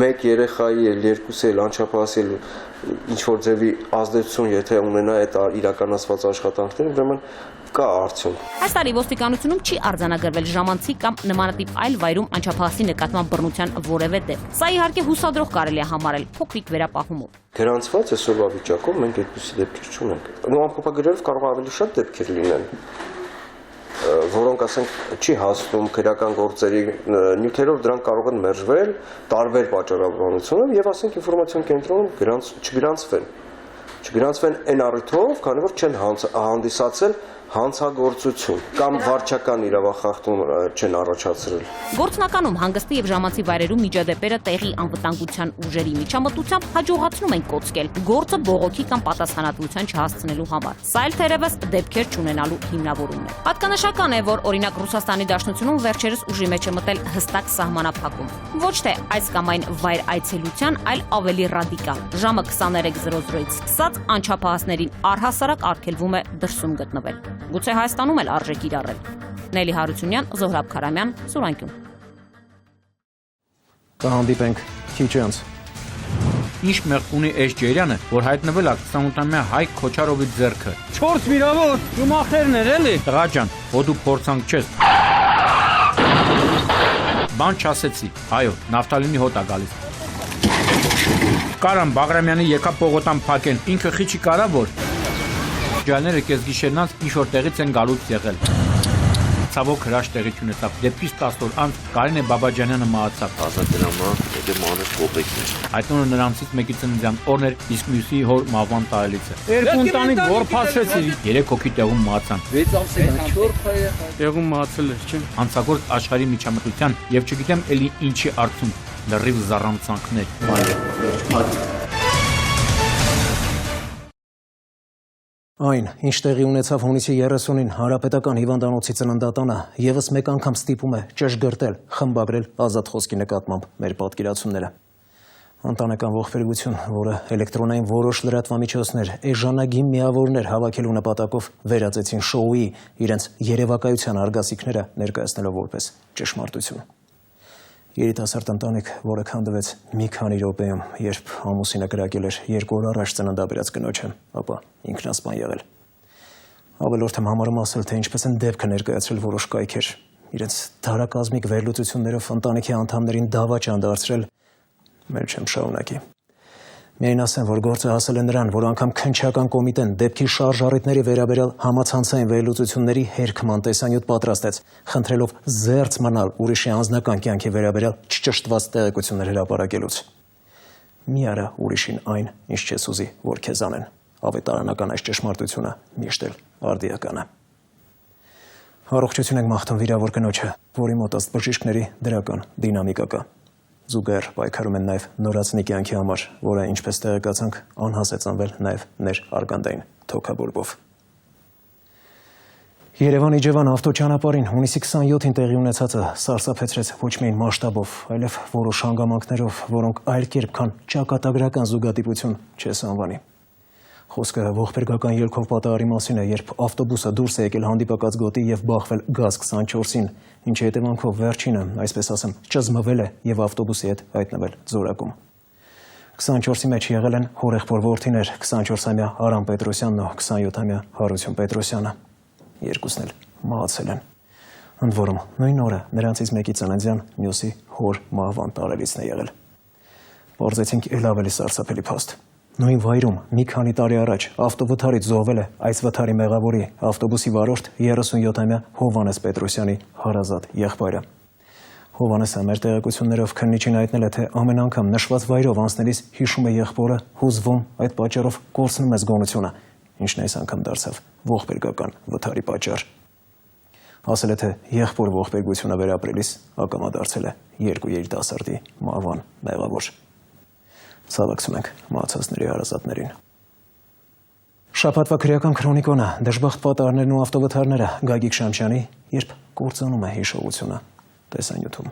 մեկ երեխայի էլ, երկուսի էլ, անչափահասի էլ ինչ-որ ձևի ազդեցություն, եթե ունենա այդ իրականացված աշխատանքները, ուրեմն կա արդյունք։ Այս տարի ոստիկանությունում չի արձանագրվել ժամանցի կամ նմանատիպ այլ վայրում անչափահասի նկատմամբ բռնության որևէ դեպք։ Սա իհարկե հուսադրող կարելի է համարել փոքրիկ վերապահումով։ Գրանցված այսօրվա վիճակում մենք այդպիսի դեպքեր չունենք։ Ամփոփագրերով կարող ավելի շատ դեպքեր լինեն, որոնք ասենք չի հասնում քրեական գործերի նյութերով, դրանք կարող են մերժվել տարբեր պատճառաբանությունով եւ ասենք ինֆորմացիոն կենտրոնում չգրանցվեն այն առիթով, քանի որ չեն հանդիսացել հանցագործություն կամ վարչական իրավախախտում չեն առաջացրել։ Գործնականում հանգստի եւ ժամանցի վայրերում միջադեպերը տեղի անվտանգության ուժերի միջամտությամբ հաջողացնում են կոծկել գործը բողոքի կամ պատասխանատվության չհասցնելու համար։ Սա էլ թերևս դեպքեր չունենալու հիմնավորումն է։ Պատկանշական է, որ օրինակ Ռուսաստանի Դաշնությունում վերջերս ուժի մեջ է մտել հստակ սահմանափակում։ Ոչ թե այս կամ այն վայր այցելության, այլ ավելի ռադիկալ։ Ժամը 23:00-ից սկսած անչափահասներին առհասարակ արգելվում է դրսում գտնվել։ Գուցե Հայաստանում էլ արժե կիրառել։ Նելի Հարությունյան, Զոհրաբ Քարամյան, Սուրանկյուն։ Կհանդիպենք քիչ անց։ Ինչ մեղք ունի Էս Ջերյանը, որ հայտնվել է 28-ամյա Հայկ Քոչարովի ձեռքը։ 4 վիրավոր Շումախերներ էլի։ Տղա ջան, ո դու փորձանք չես։ Բան չասեցի։ Այո, նավթալինի հոտ է գալիս։ Կարամ Բաղրամյանի եկա Պողոտան փակեն, ինքը խիչի կարա որ։ Ջալները կեսգիշերնանց ինչ-որ տեղից են գալուց եղել։ Ցավոք հրաշ տեղի չունեցավ։ Դեպքից 10 օր անց Կարինե Բաբաջանյանը մահացավ։ Ազատելամա, եթե մանր կոպեկն էր։ Այդ օրը նրանցից մեկի ծննդյան օրն էր, իսկ մյուսի հոր մահվան տարելիցը։ Երկու ընտանիք որփացրեցի։ 3 հոգի տեղում մահացան։ 6 ամսական 4 փայը տեղում մահացել էր, չէ՞։ Հանցագործ աշխարհի միջամտության եւ չգիտեմ էլի ինչի արդյունք լրիվ զառանցանքներ։ Այն, ինչ տեղի ունեցավ հունիսի 30-ին Հանրապետական հիվանդանոցի ծննդատանը, եւս մեկ անգամ ստիպում է ճշգրտել, խմբագրել ազատ խոսքի նկատմամբ մեր պատկերացումները։ Ընտանեկան ողբերգություն, որը էլեկտրոնային որոշ լրատվամիջոցներ, էժանագին միավորներ հավաքելու նպատակով վերածեցին շոուի իրենց երևակայության արգասիքները ներկայացնելով որպես ճշմարտություն։ Երիտասարդ ընտանիք, որը քանդվեց մի քանի րոպեում, երբ ամուսինը կրակել էր 2 օր առաջ ծննդաբերած կնոջը, ապա ինքնասպան եղել։ Ավելորդ եմ համարում ասել, թե ինչպես են դեպքը ներկայացրել որոշ կայքեր, իրենց դարակազմիկ վերլուծություններով ընտանիքի անդամներին դավաճ են դարձրել, մեր չեմ շարունակի։ Միայն ասեմ, որ գործը հասել է նրան, որ անգամ քննչական կոմիտեն դեպքի շարժառիթների վերաբերյալ համացանցային վերլուծությունների հերքման տեսանյութ պատրաստեց, խնդրելով զերծ մնալ ուրիշի անձնական կյանքի վերաբերյալ չճշտված տեղեկություններ հրապարակելուց։ Մի արա ուրիշին այն, ինչ չես ուզի, որ քեզ անեն։ Ավետարանական այս ճշմարտությունը միշտ էլ արդիական է։ Առողջություն ենք մաղթում վիրավոր կնոջը, որի մոտ ըստ բժիշկների դրական դինամիկա կա։ Զուգահեռ պայքարում են նաև նորածնի կյանքի համար, որը ինչպես տեղեկացանք անհաս է ծնվել նաև ներ արգանդային թոքաբորբով։ Երևան-Իջևան ավտոճանապարհին հունիսի 27-ին տեղի ունեցածը սարսափեցրեց ոչ միայն մասշտաբով, այլև որոշ հանգամանքներով, որոնք այլ կերպ քան ճակատագրական զուգադիպություն չես անվանի։ Խոսքը ողբերգական ելքով պատահարի մասին է, երբ ավտոբուսը դուրս է եկել հանդիպակաց գոտի եւ բախվել գազ 24-ին, ինչի հետևանքով վերջինը, այսպես ասեմ, ճզմվել է եւ ավտոբուսի հետ հայտնվել Զորակում։ 24-ի մեջ եղել են հորեղբոր որդիներ 24-ամյա Արամ Պետրոսյանն ու 27-ամյա Հարություն Պետրոսյանը։ Երկուսն էլ մահացել են։ Ընդ որում, նույն օրը նրանցից մեկի ծննդյան, մյուսի հոր մահվան տարելիցն է եղել։ Պարզեցինք էլ ավելի սարսափելի փաստ։ Նույն վայրում մի քանի տարի առաջ ավտովթարից զոհվել է այս վթարի մեղավորի ավտոբուսի վարորդ 37-ամյա Հովհաննես Պետրոսյանի հարազատ եղբայրը։ Հովանեսը մեր տեղեկություններով քննիչին հայտնել է, թե ամեն անգամ նշված վայրով անցնելիս հիշում է եղբորը, հուզվում, այդ պատճառով կորցնում է զգոնությունը, ինչն այս անգամ դարձավ ողբերգական վթարի պատճառ։ Ասել է, թե եղբոր ողբերգությունը վերապրելիս ակամա դարձել է 2 երիտասարդի մահվան մեղավոր։ Ցավակցում ենք մահացածների հարազատներին։ Շաբաթվա քրեական քրոնիկոնը, դժբախտ պատահարներն ու ավտովթարները Գագիկ Շամչյանի երբ կործանում է հիշողությունը տեսանյութում։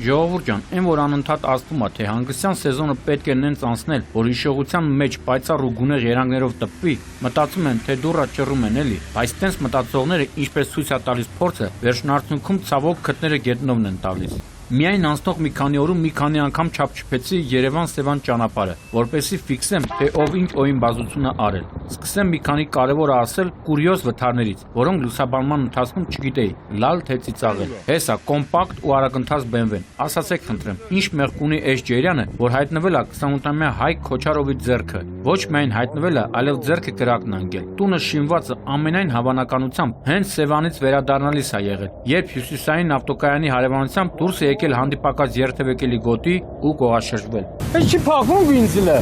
Ժողովուրդ ջան, այն որ անընդհատ ասվում է, թե հանգստյան սեզոնը պետք է նենց անցնել, որ հիշողության մեջ պայծառ ու գունեղ երանգներով տպվի, մտածում են, թե դուռը ճռում են էլի, բայց տենց մտածողները, ինչպես ցույց է տալիս փորձը, վերջնարդյունքում ցավոք քթները գետնովն են տալիս։ Միայն անցնող մի քանի օրում մի քանի անգամ չափչփեցի Երևան-Սևան ճանապարհը, որպեսզի ֆիքսեմ, թե ով ինչ օին բազությունը արել։ Սկսեմ մի քանի կարևոր ասել կուրիոզ վթարներից, որոնք լուսաբանման ընթացքում չգիտեի, լալ թե ծիծաղել։ Հեսա կոմպակտ ու արագընթաց BMW-ն, ասացեք խնդրեմ, ինչ մեղք ունի այս Ջերյանը, որ հայտնվել է 28-ամյա Հայկ Քոչարովի ձեռքը։ Ոչ միայն հայտնվել է, այլև ձեռքը կրակն անգել։ Տունը շինվածը ամենայն հավանականությամբ հենց Սևանից վերադառնալիս է եղել, երբ հյուսիսային ավտոկայանի հարևանությամբ դուրս է եկել հանդիպակաց երթևեկելի գոտի ու կողաշրջվել։ Այս չի փախում բինզիլը։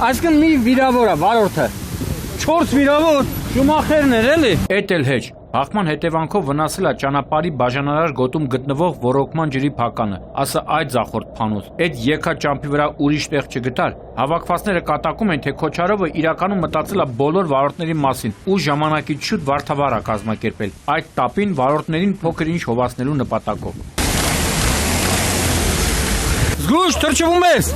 Այսինքն մի վիրավոր է, վարորդը։ 4 վիրավոր Շումախերն էր էլի։ Էդ էլ հեչ։ Բախման հետևանքով վնասել է ճանապարհի բաժանարար գոտում գտնվող ռոռոկման ջրի փականը, ասա այդ ձախորդ փանոց։ Այդ եկա ճամփի վրա ուրիշ տեղ չգտար։ Հավաքվածները կատակում են, թե Քոչարովը իրականում մտածել է բոլոր վարորդների մասին ու ժամանակից շուտ վարդավառ է կազմակերպել այդ տապին վարորդներին փոքր ինչ հովացնելու նպատակով։ Զգույշ թրջվում ես։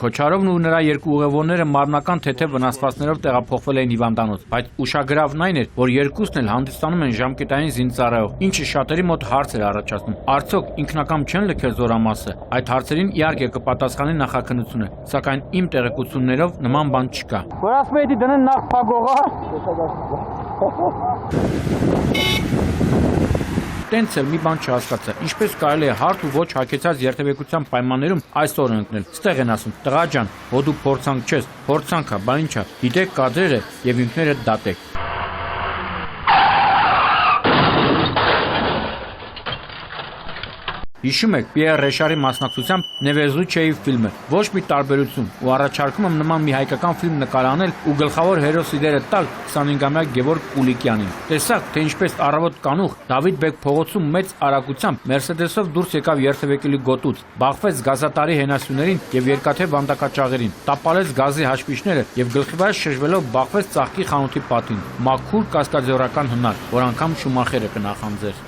Քոչարովն ու նրա երկու ուղևորները մարմնական թեթև վնասվածքներով տեղափոխվել էին հիվանդանոց, բայց ուշագրավն այն էր, որ երկուսն էլ հանդիսանում են ժամկետային զինծառայող, ինչը շատերի մոտ հարց էր առաջացնում։ Արդյոք ինքնակամ չեն լքել զորամասը։ Այդ հարցերին իհարկե կպատասխանի նախաքննությունը, սակայն իմ տեղեկություններով նման բան չկա։ Որ ասում էի դնեն նախ փագողա։ Տենց էլ մի բան չհասկացա, ինչպես կարելի է հարթ ու ոչ հագեցած երթևեկության պայմաններում այսօր ընկնել։ Ստեղ են ասում, տղա ջան, հո դու փորձանք չես, փորձանք է, բա ինչա, գիտեք կադրերը եւ ինքներդ դատեք։ Հիշում եք Պիեր Ռեշարի մասնակցությամբ Նևեզուչեի ֆիլմը, ոչ մի տարբերություն, ու առաջարկում եմ նման մի հայկական ֆիլմ նկարանել ու գլխավոր հերոսի դերը տալ 25-ամյա Գևորգ Կուլիկյանին։ Տեսակ, թե ինչպես առավոտ կանուխ Դավիթ բեկ փողոցում մեծ արագությամբ Մերսեդեսով դուրս եկավ երթևեկելի գոտուց, բախվեց գազատարի հենասյուներին եւ երկաթե վանդակաճաղերին, տապալեց գազի հաշվիչները եւ գլխի վրա շրջվելով բախվեց ծաղկի խանութի պատին։ Մաքուր կասկածյորական հնար, որ անգամ Շումախերը կնախանձեր։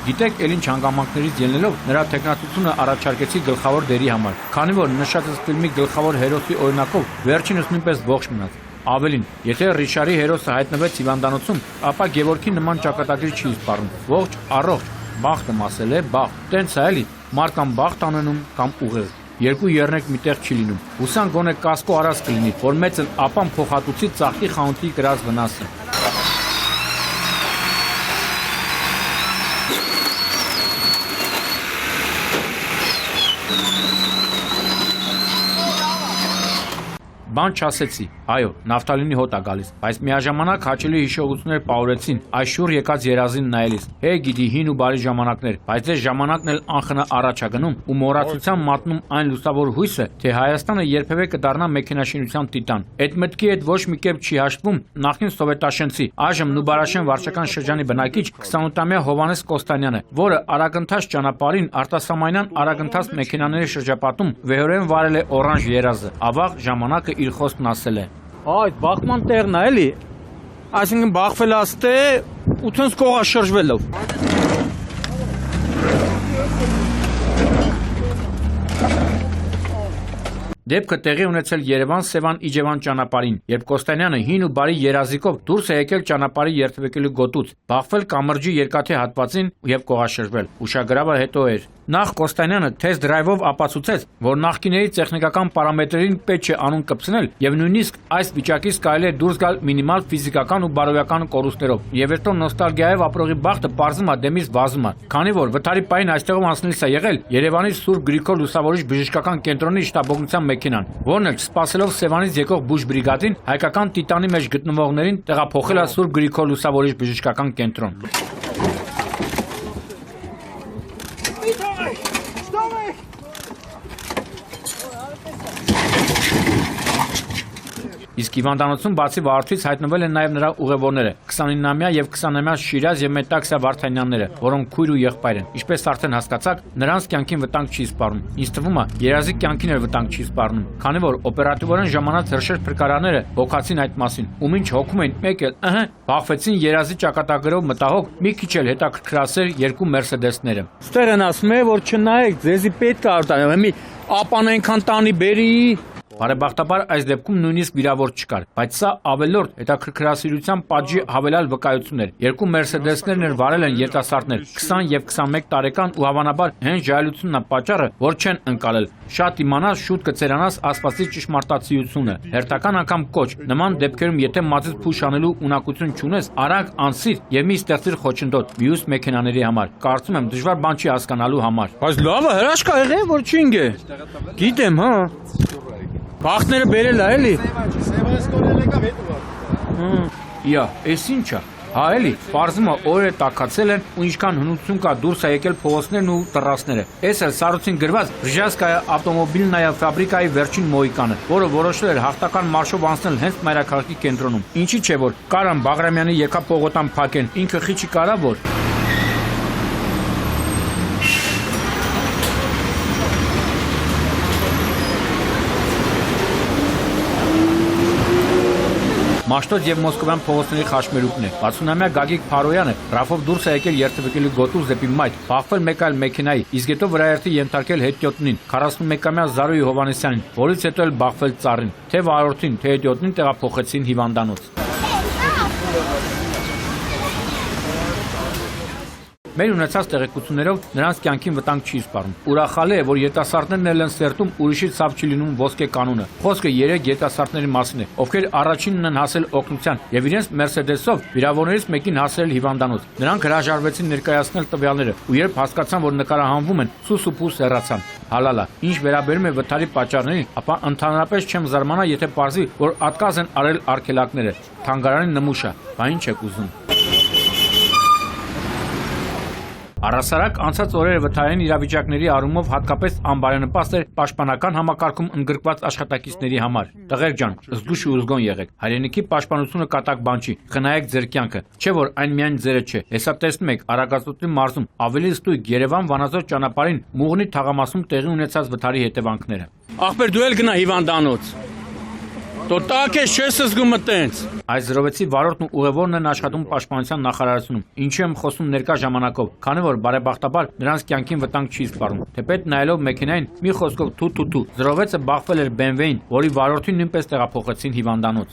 Գիտեք, էլ ինչ հանգամանքներից ելնելով նրա տեխնատությունը առաջարկեցի գլխավոր դերի համար, քանի որ նշածս ֆիլմի գլխավոր հերոսի օրինակով վերջինս նույնպես ողջ մնաց։ Ավելին, եթե Ռիշարի հերոսը հայտնվեց հիվանդանոցում, ապա Գևորգի նման ճակատագրի չի սպառնում։ Ողջ, առողջ, բախտը մասել է, բախտ։ Տենց է էլի, մարդ կամ բախտ անենում կամ ուղեղ։ Երկու երնեք միտեղ չի լինում։ Հուսան գոնե կասկո արած կլինի, որ մեծ էլ ապան փոխհատուցի ծաղկի խանութի կրած վնասը։ Բան չասեցի, այո, նավթալինի հոտ է գալիս, բայց միաժամանակ հաճելի հիշողություններ պահորեցին այս շուռ եկած երազին նայելիս։ Հե գիտի հին ու բարի ժամանակներ, բայց այս ժամանակն էլ անխնա առաջ է գնում ու մոռացության մատնում այն լուսավոր հույսը, թե Հայաստանը երբևէ կդառնա մեքենաշինության տիտան։ Այդ մտքի հետ ոչ մի կերպ չի հաշտվում նախկին սովետաշենցի, այժմ Նուբարաշեն վարչական շրջանի բնակիչ 28-ամյա Հովանես Կոստանյանը, որը արագընթաց ճանապարհին արտասահմանյան արագընթաց մեքենաների շրջապատում վեհորեն վարել է օրանժ երազը։ Ավաղ ժամանակը իր խոսքն ասել է։ Այդ բախման տեղն է էլի։ Այսինքն բախվել աստե ու ցած կողա շրջվելով։ Դեպքը տեղի ունեցել Երևան-Սևան-Իջևան ճանապարհին, երբ Կոստանյանը հին ու բարի երազիկով դուրս է եկել ճանապարհի երթվեկելու գոտուց, բախվել կամրջի երկաթե հատվածին եւ կողաշրջվել։ Ուշագրավը հետո էր։ Նախ Կոստանյանը թեստ դրայվով ապացուցեց, որ նախկիների տեխնիկական պարամետրերին պետք չէ անուն կպցնել եւ նույնիսկ այս վիճակից կարելի է դուրս գալ մինիմալ ֆիզիկական ու բարոյական կորուստներով։ Եվ հետո նոստալգիայով ապրողի բախտը պարզում է դեմից վազում է։ Քանի որ վթարի պահին այստեղում անցնելիս է եղել Երևանի Սուրբ Գրիգոր Լուսավորիչ բժշկական կենտրոնի շտաբօգնության մեքենան, որն էլ չսպասելով Սևանից եկող բուժ բրիգադին հայկական Տիտանի մեջ գտնվողներին տեղափոխել է Սուրբ Գրիգոր Լուսավորիչ բժշկական կենտրոն։ Իսկ հիվանդանոցում բացի Վարդուց հայտնվել են նաև նրա ուղևորները՝ 29-ամյա եւ 20-ամյա Շիրազ եւ Մետաքսիա Վարդանյանները, որոնք քույր ու եղբայր են։ Ինչպես արդեն հասկացաք, նրանց կյանքին վտանգ չի սպառնում։ Ինձ թվում է, երազի կյանքին էլ վտանգ չի սպառնում, քանի որ օպերատիվորեն ժամանած հրշեջ փրկարանները հոգացին այդ մասին։ Ու ինչ հոգում էին, մեկ էլ բախվեցին երազի ճակատագրով մտահոգ մի քիչ էլ հետաքրքրասեր երկու Մերսեդեսները։ Ստեր են ասում է, որ չնայեք, ձեզի պետք է արտանեմ, մի ապան այնքան տանի բերի։ Բարեբախտաբար այս դեպքում նույնիսկ վիրավոր չկար, բայց սա ավելորդ հետաքրքրասիրության պատժի հավելյալ վկայություն էր։ Երկու Մերսեդեսներն վարել են երիտասարդներ, 20 եւ 21 տարեկան ու հավանաբար հենց ժայռությունն է պատճառը, որ չեն ընկալել։ Շատ իմանաս, շուտ կծերանաս ասվածի ճշմարտացիությունը։ Հերթական անգամ կոչ, նման դեպքերում եթե մածից փուշ անելու ունակություն չունես, արագ անսիր եւ մի ստեղծիր խոչընդոտ մյուս մեքենաների համար։ Կարծում եմ դժվար բան չի հասկանալու համար։ Բայց լավը հրաշք ա եղել, որ չինգ է։ Գիտեմ, հա։ Բախտները բերել է, էլի։ Իա, էս ինչա։ Հա էլի, պարզումը օրերը տաքացել են ու ինչքան հնություն կա դուրս է եկել փողոցներն ու տռասները։ Էս էլ սառույցին գրված Բժեզկայա ավտոմոբիլնայա ֆաբրիկայի վերջին մոհիկանը, որը որոշել էր հաղթական մարշով անցնել հենց մայրաքաղաքի կենտրոնում։ Ինչի՞ չէ որ Կարամ Բաղրամյանի եկա Պողոտան փակեն, ինքը խիչի կարա որ։ Մաշտոց եւ Մոսկովյան փողոցների խաչմերուկն է։ 60-ամյա Գագիկ Փարոյանը ռաֆով դուրս է եկել երթվեկելու գոտուց դեպի մայթ, բախվել մեկ այլ մեքենայի, իսկ հետո վրաերթի ենթարկել հետիոտնին, 41-ամյա Զարուհի Հովանեսյանին, որից հետո էլ բախվել ծառին։ Թե վարորդին, թե հետիոտնին տեղափոխեցին հիվանդանոց։ Մեր ունեցած տեղեկություններով նրանց կյանքին վտանգ չի սպառնում։ Ուրախալի է, որ երիտասարդներն էլ են սերտում ուրիշի ցավ չի լինում ոսկե կանոնը։ Խոսքը 3 երիտասարդների մասին է, ովքեր առաջինն են հասել օգնության եւ իրենց Մերսեդեսով վիրավորներից մեկին հասել հիվանդանոց։ Նրանք հրաժարվեցին ներկայացնել տվյալները ու երբ հասկացան, որ նկարահանվում են, սուս ու փուս հեռացան։ Հալալա, ինչ վերաբերում է վթարի պատճառներին, ապա ընդհանրապես չեմ զարմանա, եթե պարզի, որ ատկազ են արել արգելակները։ Թանգարանի նմուշա, բա ինչ եք ուզում։ Առհասարակ անցած օրերը վթարային իրավիճակների առումով հատկապես անբարենպաստ էր պաշտպանական համակարգում ընդգրկված աշխատակիցների համար։ Տղեր ջան, զգուշ ու ուզգոն եղեք։ Հայրենիքի պաշտպանությունը կատակ բան չի։ Խնայեք ձեր կյանքը, չէ որ այն միայն ձերը չէ։ Հեսա տեսնում եք Արագածոտնի մարզում ավելի ստույգ Երևան-Վանաձոր ճանապարհին Մուղնի թաղամասում տեղի ունեցած վթարի հետևանքները։ Ախպեր դու էլ գնա հիվանդանոց։ Տոտակ ես չես զգում այտենց։ Այս զրովեցի վարորդն ու ուղևորն են աշխատում պաշտպանության նախարարությունում։ Ինչու եմ խոսում ներկա ժամանակով, քանի որ բարեբախտաբար նրանց կյանքին վտանգ չի սպառնում։ Թեպետ նայելով մեքենային, մի խոսքով թու։ Զրովեցը բախվել էր BMW-ին, որի վարորդին նույնպես տեղափոխեցին հիվանդանոց։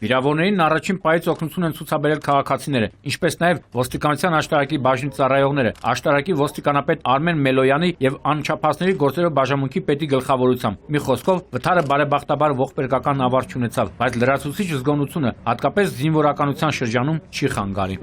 Վիրավորներին առաջին պահից օգնություն են ցուցաբերել քաղաքացիները, ինչպես նաև ոստիկանության աշտարակի բաժնի ծառայողները, աշտարակի ոստիկանապետ Արմեն Մելոյանի եւ անչափահասների գործերով բաժանմունքի պետի գլխավորությամբ։ Մի խոսքով, վթարը բարեբախտաբար ողբերգական ավարտ չունեցավ, բայց լրացուցիչ զգոնությունը, հատկապես զինվորականության շրջանում, չի խանգարի։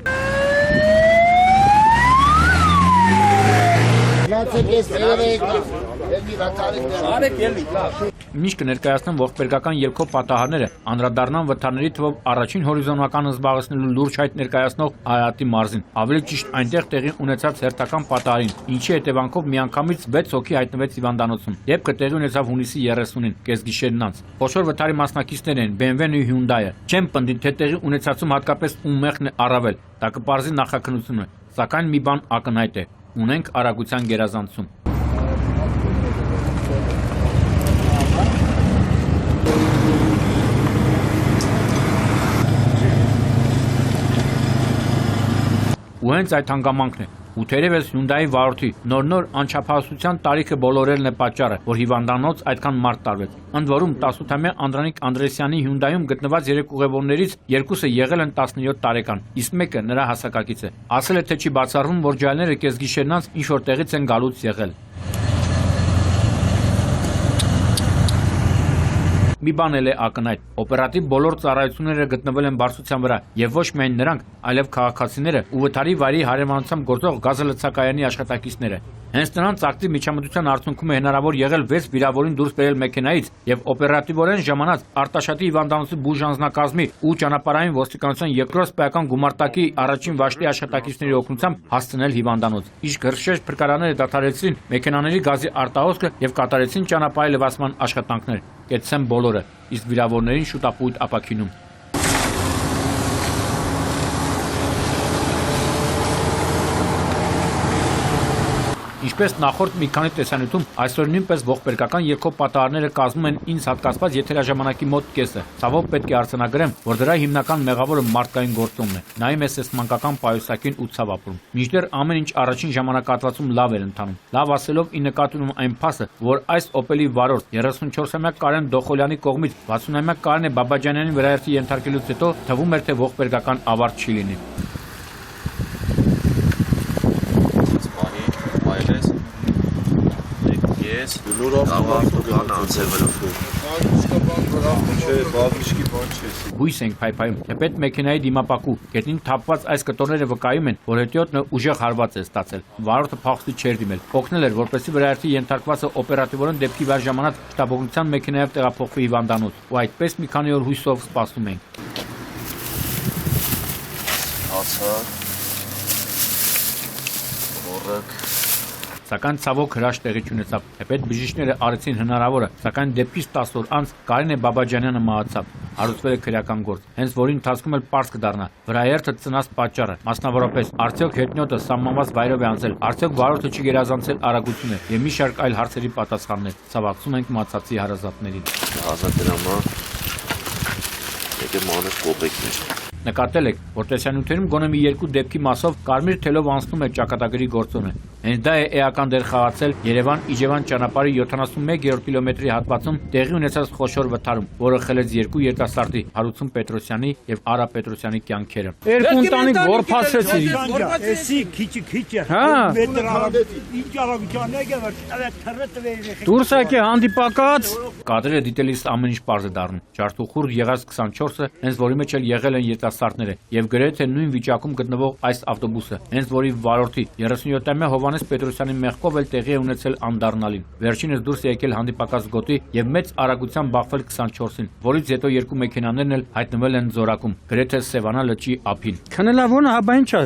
Ինչ կներկայացնեն ողբերգական ելքով պատահարները, անդրադառնան վթարների թվով առաջին հորիզոնական զբաղեցնելու լուրջ հայտ ներկայացնող Արարատի մարզին, ավելի ճիշտ այնտեղ տեղի ունեցած հերթական պատահարին, ինչի հետևանքով միանգամից 6 հոգի հայտնվեց հիվանդանոցում։ Դեպքը տեղի ունեցավ հունիսի 30-ին, կեսգիշերն անց։ Խոշոր վթարի մասնակիցներ են BMW-ն ու Hyundai-ը։ Չեմ պնդի, թե տեղի ունեցածում հատկապես ում մեղքն է առավել, դա կպարզի նախաքննությունը, սակայն մի բան ակնհայտ է՝ ունենք արագության գերազանցում։ հենց այդ հանգամանքն է։ Ու թերևս Hyundai վարորդի նոր անչափահասության տարիքը բոլորելն է պատճառը, որ հիվանդանոց այդքան մարդ տարվեց։ Ընդ որում 18-ամյա Անդրանիկ Անդրեսյանի Hyundai-ում գտնված 3 ուղևորներից 2-ը եղել են 17 տարեկան, իսկ մեկը նրա հասակակից է։ Ասել է, թե չի բացառվում, որ ջահելները կեսգիշերն անց ինչ-որ տեղից են գալուց եղել։ Մի բան էլ է ակնհայտ. օպերատիվ բոլոր ծառայությունները գտնվել են բարձրության վրա եւ ոչ միայն նրանք, այլև քաղաքացիները ու վթարի վայրի հարևանությամբ գործող գազալցակայանի աշխատակիցները։ Հենց նրանց ակտիվ միջամտության արդյունքում է հնարավոր եղել 6 վիրավորին դուրս բերել մեքենայից եւ օպերատիվորեն ժամանած Արտաշատի հիվանդանոցի բուժանձնակազմի ու ճանապարհային ոստիկանության երկրորդ սպայական գումարտակի առաջին վաշտի աշխատակիցների օգնությամբ հասցնել հիվանդանոց։ Իսկ հրշեջ փրկարանները դադարեցրին մեքենաների գազի արտահոսքը եւ կատարեցին ճանապարհի լվացման աշխատանքներ։ Կեցցեն բոլորը, իսկ վիրավորներին շուտապույտ ապաքինում։ Ինչպես նախորդ մի քանի տեսանյութում, այսօր նույնպես ողբերգական երգով պատահարները կազմում են ինձ հատկացված եթերաժամանակի մոտ կեսը։ Ցավոք պետք է արձանագրեմ, որ դրա հիմնական մեղավորը մարդկային գործոնն է։ Նայում է սեստմանկական պայուսակին ու ցավ ապրում։ Մինչդեռ ամեն ինչ առաջին ժամանակահատվածում լավ էր ընթանում։ Լավ ասելով ի նկատի ունեմ այն փաստը, որ այս Opel-ի վարորդ 34-ամյա Կարեն Դոխոլյանի կողմից 60-ամյա Կարենե Բաբաջանյանին վրայերթի ենթարկելուց հետո թվում էր, թե ողբերգական ավարտ չի լինի։ Հույս ենք փայփայում, թեպետ մեքենայի դիմապակու գետնին թափված այս կտորները վկայում են, որ հետիոտնը ուժեղ հարված է ստացել։ Վարորդը փախուստի չէր դիմել, օգնել էր, որպեսզի վրայերթի ենթարկվածը օպերատիվորեն դեպքի վայր ժամանած շտաբօգնության մեքենայով տեղափոխվի հիվանդանոց, ու այդպես մի քանի օր հույսով սպասում ենք։ Սակայն ցավոք հրաշք տեղի չունեցավ։ Թեպետ բժիշկները արեցին հնարավորը, սակայն դեպքից 10 օր անց Կարենե Բաբաջանյանը մահացավ։ Հարուցվել է քրեական գործ, հենց որի ընթացքում էլ պարզ կդառնա վրայերթը ծնած պատճառը, մասնավորապես արդյոք հետնյոտը սահմանված վայրով է անցել, արդյոք վարորդը չի գերազանցել արագությունը եւ մի շարք այլ հարցերի պատասխաններ։ Ցավակցում ենք մահացածի հարազատներին։ Ազատելամա եկե մանր կոպեկներ։ Նկատել եք, որ տեսանյութերում գոնե մի երկու դեպքի մասով կարմիր թելով անցնում է ճակատագրի գործոնը։ Հենց դա է էական դեր խաղացել Երևան-Իջևան ճանապարհի 71-րդ կիլոմետրի հատվածում տեղի ունեցած խոշոր վթարում, որը խլեց երկու երիտասարդի Հարություն Պետրոսյանի եւ Արա Պետրոսյանի կյանքերը։ Երկու ընտանիք որփացրեցին։ Էսի քիչը։ Հա։ Ինչ արագության եկավ, թռը Դուրս եկե հանդիպակաց։ Կադրերը դիտելիս ամեն ինչ պարզ է դառնում։ Ջարդուխուր եղած 24-ը, հենց որի մեջ էլ եղել են երիտասարդները եւ գրեթե նույն վիճակում գտնվող այս ավտոբուսը, հենց որի վարորդի 37-ամյա Հովանես Պետրոսյանի մեղքով էլ տեղի է ունեցել անդառնալին։ Վերջինս դուրս է եկել հանդիպակաց գոտի եւ մեծ արագությամբ բախվել 24-ին, որից հետո երկու մեքենաներն էլ հայտնվել են Զորակում, գրեթե Սևանա լճի ափին։ Քնելավոնը հա բա ինչա,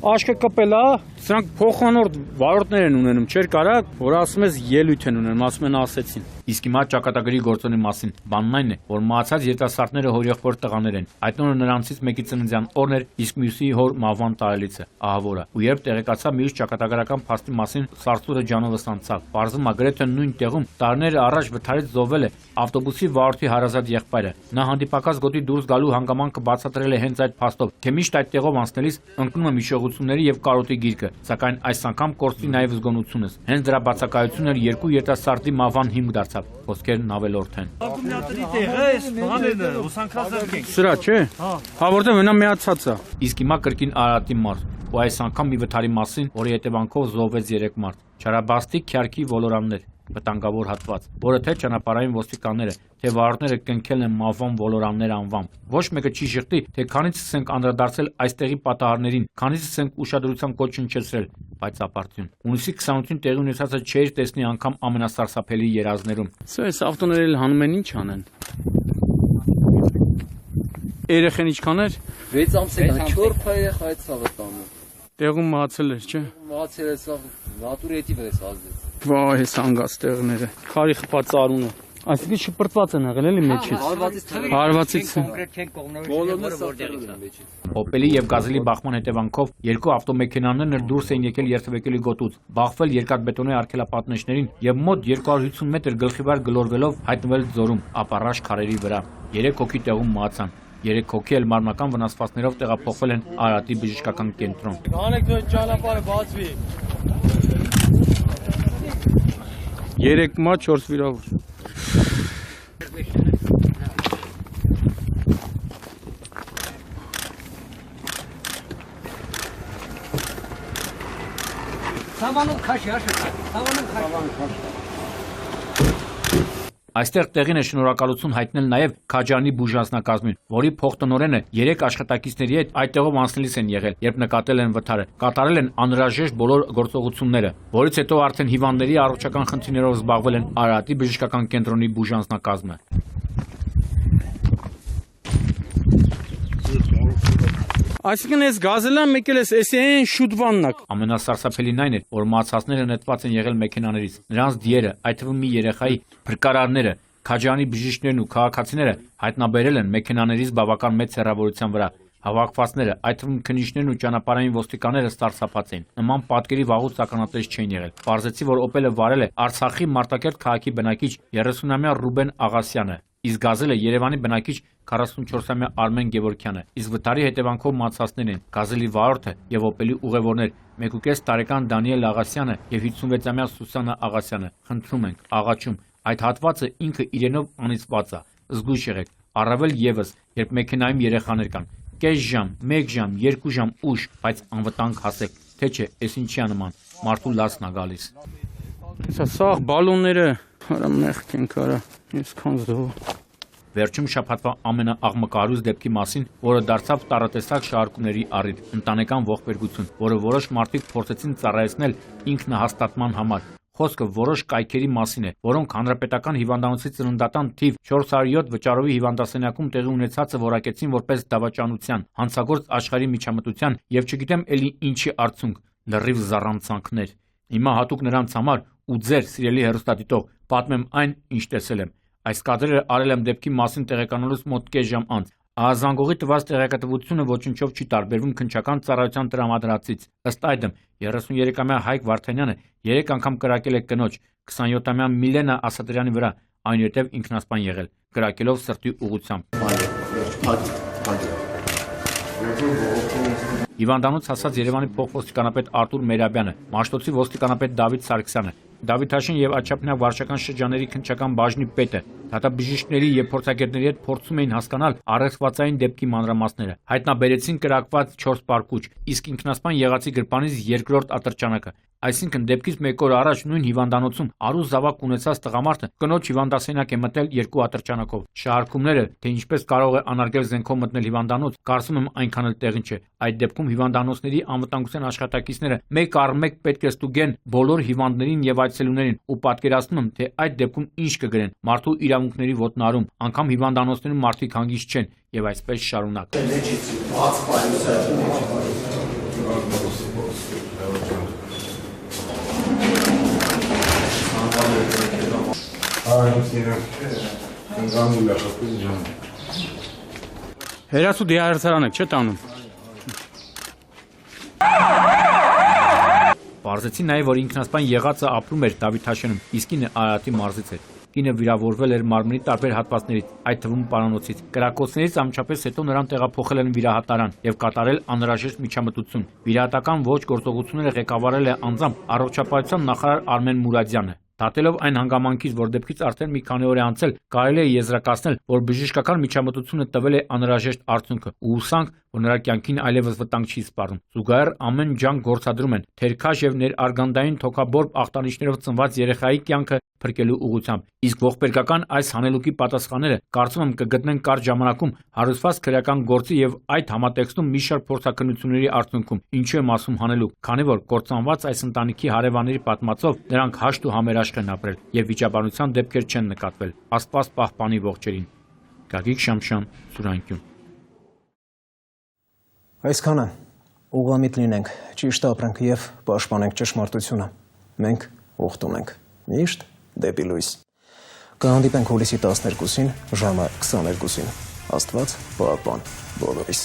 աշկը կպել է, սրանք փոխանորդ վարորդներ են ունենում, չէր կարա, որ ասում ես ելույթ են ունենում, ասում են ասեցին։ Իսկ հիմա ճակատագրի գործոնի մասին բանն այն է, որ մահացած երիտասարդները հորեղբոր տղաներ են։ Այդ օրը նրանցից մեկի ծննդյան օրն էր, իսկ մյուսի հոր մահվան տարելիցը, ահավորը։ Ու երբ տեղեկացա մյուս ճակատագրական փաստի մասին, Սարսուրը ջանովս անցավ։ Պարզվում է գրեթե նույն տեղում տարիներ առաջ վթարից զոհվել է ավտոբուսի վարորդի հարազատ եղբայրը։ Նա հանդիպակաց գոտի դուրս գալու հանգամանքը բացատրել է հենց այդ փաստով, թե միշտ այդ տեղով անցնելիս ընկնում է հիշողությունների եւ կարոտի գիրկը, սակայն այս անգամ կորցրի նաեւ զգոնությունս։ Հենց դրա բացակայությունն էր երկու երիտասարդի մահվան հիմք դարձավ։ Խոսքերն ավելորդ են։ Սրա չէ։ Հա որտեղ մենա միացած է։ Իսկ հիմա կրկին Արարատի մարզ, ու այս անգամ մի վթարի մասին, որի հետևանքով զոհվեց 3 մարդ։ Չարաբաստիկ քյարքի ոլորաններ, վտանգավոր հատված, որը թե ճանապարհային ոստիկանները, թե վարորդները կնքել են մահվան ոլորաններ անվամբ։ Ոչ մեկը չի շղթի, թե քանիցս ենք անդրադարձել այստեղի պատահարներին, քանիցս ենք ուշադրության կոչ հնչեցրել, բայց ապարդյուն։ Հունիսի 28-ին տեղի ունեցածը չէր տեսնի անգամ ամենասարսափելի երազներում։ Սա այս ավտոները էլ հանում են ինչ անեն։ Երեխեն ինչքան էր։ 6 ամսական 4 երեխա այդ ցավը տանում։ Տեղում մահացել էր, չէ։ Մահացել է սա նատուրետի վրա ազդեց։ Վայ, այս հանգած տեղները։ Քարի խփած արունը։ Այսինքն շպրտված են եղել էլի մեջից։ Հարվածից կոնկրետ չեն կողմնորոշել, բոլորը որտեղից է մեջից։ Opel-ի եւ գազելի բախման հետևանքով երկու ավտոմեքենաներն դուրս էին եկել երթևեկելի գոտուց, բախվել երկաթբետոնե արգելապատնեշներին եւ մոտ 250 մետր գլխիվար գլորվելով հայտնվել ձորում, ապառաշ քարերի վրա։ 3 հոգի տեղում մահացան։ 3 հոգի էլ մարմնական վնասվածքներով տեղափոխվել են Արարատի բժշկական կենտրոն։ Կանեք թող ճանապարհը բացվի։ 3 մահ 4 վիրավոր։ Samanın kaşı yaşa. Samanın kaşı. Այստեղ տեղին է շնորհակալություն հայտնել նաև Քաջարանի բուժանձնակազմին, որի փոխտնօրենը 3 աշխատակիցների հետ այդտեղով անցնելիս են եղել, երբ նկատել են վթարը, կատարել են անհրաժեշտ բոլոր գործողությունները, որից հետո արդեն հիվանդների առողջական խնդիրներով զբաղվել են Արարատի բժշկական կենտրոնի բուժանձնակազմը։ Այսինքն այս գազելան մեկել էս էսեն շուտվաննակ։ Ամենասարսափելին այն էր, որ մահացածները նետված են եղել մեքենաներից։ Նրանց դիերը, այդ թվում մի երեխայի փրկարարները, Քաջարանի բժիշկներն ու քաղաքացիները հայտնաբերել են մեքենաներից բավական մեծ հեռավորության վրա։ Հավաքվածները, այդ թվում քննիչներն ու ճանապարհային ոստիկանները սարսափած էին։ Նման պատկերի վաղուց ականատես չէին եղել։ Պարզեցի, որ օպելը վարել է Արցախի Մարտակերտ քաղաքի բնակիչ 30-ամյա Ռուբեն Աղասյանը, իսկ գազելը Երևանի բնակիչ 44-ամյա Արմեն Գևորգյանը, իսկ վթարի հետևանքով մահացածներ են գազելի վարորդը եւ օպելի ուղևորներ 1.5 տարեկան Դանիել Աղասյանը եւ 56-ամյա Սուսանա Աղասյանը։ Խնդրում ենք, աղաչում, այդ հատվածը ինքը իրենով անիծված է, զգույշ եղեք, առավել եւս, երբ մեքենայում երեխաներ կան։ Կես ժամ, 1 ժամ, 2 ժամ ուշ, բայց անվտանգ հասեք, թե չէ, էս ինչի է նման, մարդու լացն է գալիս։ Սա բալոնները, արա մեղք են կարա, ես քանզով։ Վերջում շաբաթվա ամենաաղմկահարույց դեպքի մասին, որը դարձավ տարատեսակ շահարկումների առիթ, ընտանեկան ողբերգություն, որը որոշ մարդիկ փորձեցին ծառայեցնել ինքնահաստատման համար։ Խոսքը որոշ կայքերի մասին է, որոնք հանրապետական հիվանդանոցի ծննդատան թիվ 407 վճարովի հիվանդասենյակում տեղի ունեցածը որակեցին որպես դավաճանության, հանցագործ աշխարհի միջամտության եւ չգիտեմ էլի ինչի արդյունք, լրիվ զառանցանքներ։ Հիմա հատուկ նրանց համար ու ձեր սիրելի հեռուստադիտող պատմեմ այն, ինչ տեսել եմ։ Այս կադրերը արել եմ դեպքի մասին տեղեկանալուց մոտ կես ժամ անց։ Ահազանգողի տված տեղեկատվությունը ոչնչով չի տարբերվում քննչական ծառայության տրամադրածից։ Ըստ այդմ 33-ամյա Հայկ Վարդանյանը 3 անգամ կրակել է կնոջ 27-ամյա Միլենա Ասատրյանի վրա, այնուհետև ինքնասպան եղել, կրակելով սրտի ուղղությամբ։ Հիվանդանոց հասած Երևանի փոխոստիկանապետ Արտուր Մերաբյանը, Մաշտոցի ոստիկանապետ Դավիթ Սարգսյանը, Դավիթաշեն եւ Աչափնյակ վարչական շրջանների քննչական բաժնի պետը, դատաբժիշկների եւ փորձագետների հետ փորձում էին հասկանալ առեղծվածային դեպքի մանրամասները։ Հայտնաբերեցին կրակված 4 պարկուճ, իսկ ինքնասպան եղածի գրպանից երկրորդ ատրճանակը։ Այսինքն դեպքից 1 օր առաջ նույն հիվանդանոցում առուս զավակ ունեցած տղամարդը կնոջ հիվանդասենյակ է մտել 2 ատրճանակով։ Շահարկումները, թե ինչպես կարող է անարգել զենքով մտնել հիվանդանոց, կարծում եմ այնքան էլ տեղին չէ։ Այդ դեպքում հիվանդանոցների անվտանգության աշխատակիցները մեկ առ մեկ պետք է ստուգեն բոլոր հիվանդներին եւ այցելուներին ու պատկերացնում եմ, թե այդ դեպքում ինչ կգրեն՝ մարդու իրավունքների ոտնահարում, անգամ հիվանդանոցներում մարդիկ հանգիստ չեն եւ այսպես շարունակ։ Հերասու դիահերձարան եք, չէ՞ տանում։ Պարզեցի նաև, որ ինքնասպան եղածը ապրում էր Դավիթաշենում, իսկ կինը Արարատի մարզից էր։ Կինը վիրավորվել էր մարմնի տարբեր հատվածներից, այդ թվում պարանոցից։ Կրակոցներից անմիջապես հետո նրան տեղափոխել են վիրահատարան եւ կատարել անհրաժեշտ միջամտություն։ Վիրահատական ողջ գործողությունները ղեկավարել է անձամբ առողջապահության նախարար Արմեն Մուրադյանը։ Դատելով այն հանգամանքից, որ դեպքից արդեն մի քանի օր է անցել, կարելի է եզրակացնել, որ բժշկական միջամտությունը տվել է անհրաժեշտ արդյունքը ու հուսանք, որ նրա կյանքին այլևս վտանգ չի սպառնում։ Զուգահեռ ամեն ջանք գործադրում են թերքաշ եւ ներարգանդային թոքաբորբ ախտանիշներով ծնված երեխայի կյանքը փրկելու ուղղությամբ։ Իսկ ողբերգական այս հանելուկի պատասխանները կարծում եմ կգտնեն կարճ ժամանակում հարուցված քրեական գործի եւ այդ համատեքստում մի շարք փորձակնությունների արդյունքում։ Ինչու եմ ասում հանելուկ, քանի որ կործանված այս ընտանիքի հարևանների պատմածով նրանք հաշտ ու համերաշխ են ապրել եւ վիճաբանության դեպքեր չեն նկատվել։ Աստված պահպանի ողջերին։ Գագիկ Շամշան, Սուրանկյուն։ Այսքանը ուղղամիտ լինենք, ճիշտ ապրենք եւ պաշտպանենք ճշմարտությունը։ Մենք ուխտում ենք միշտ դեպի լույս։ Կհանդիպենք հուլիսի 12-ին ժամը 22-ին։ Աստված պահապան բոլորիս։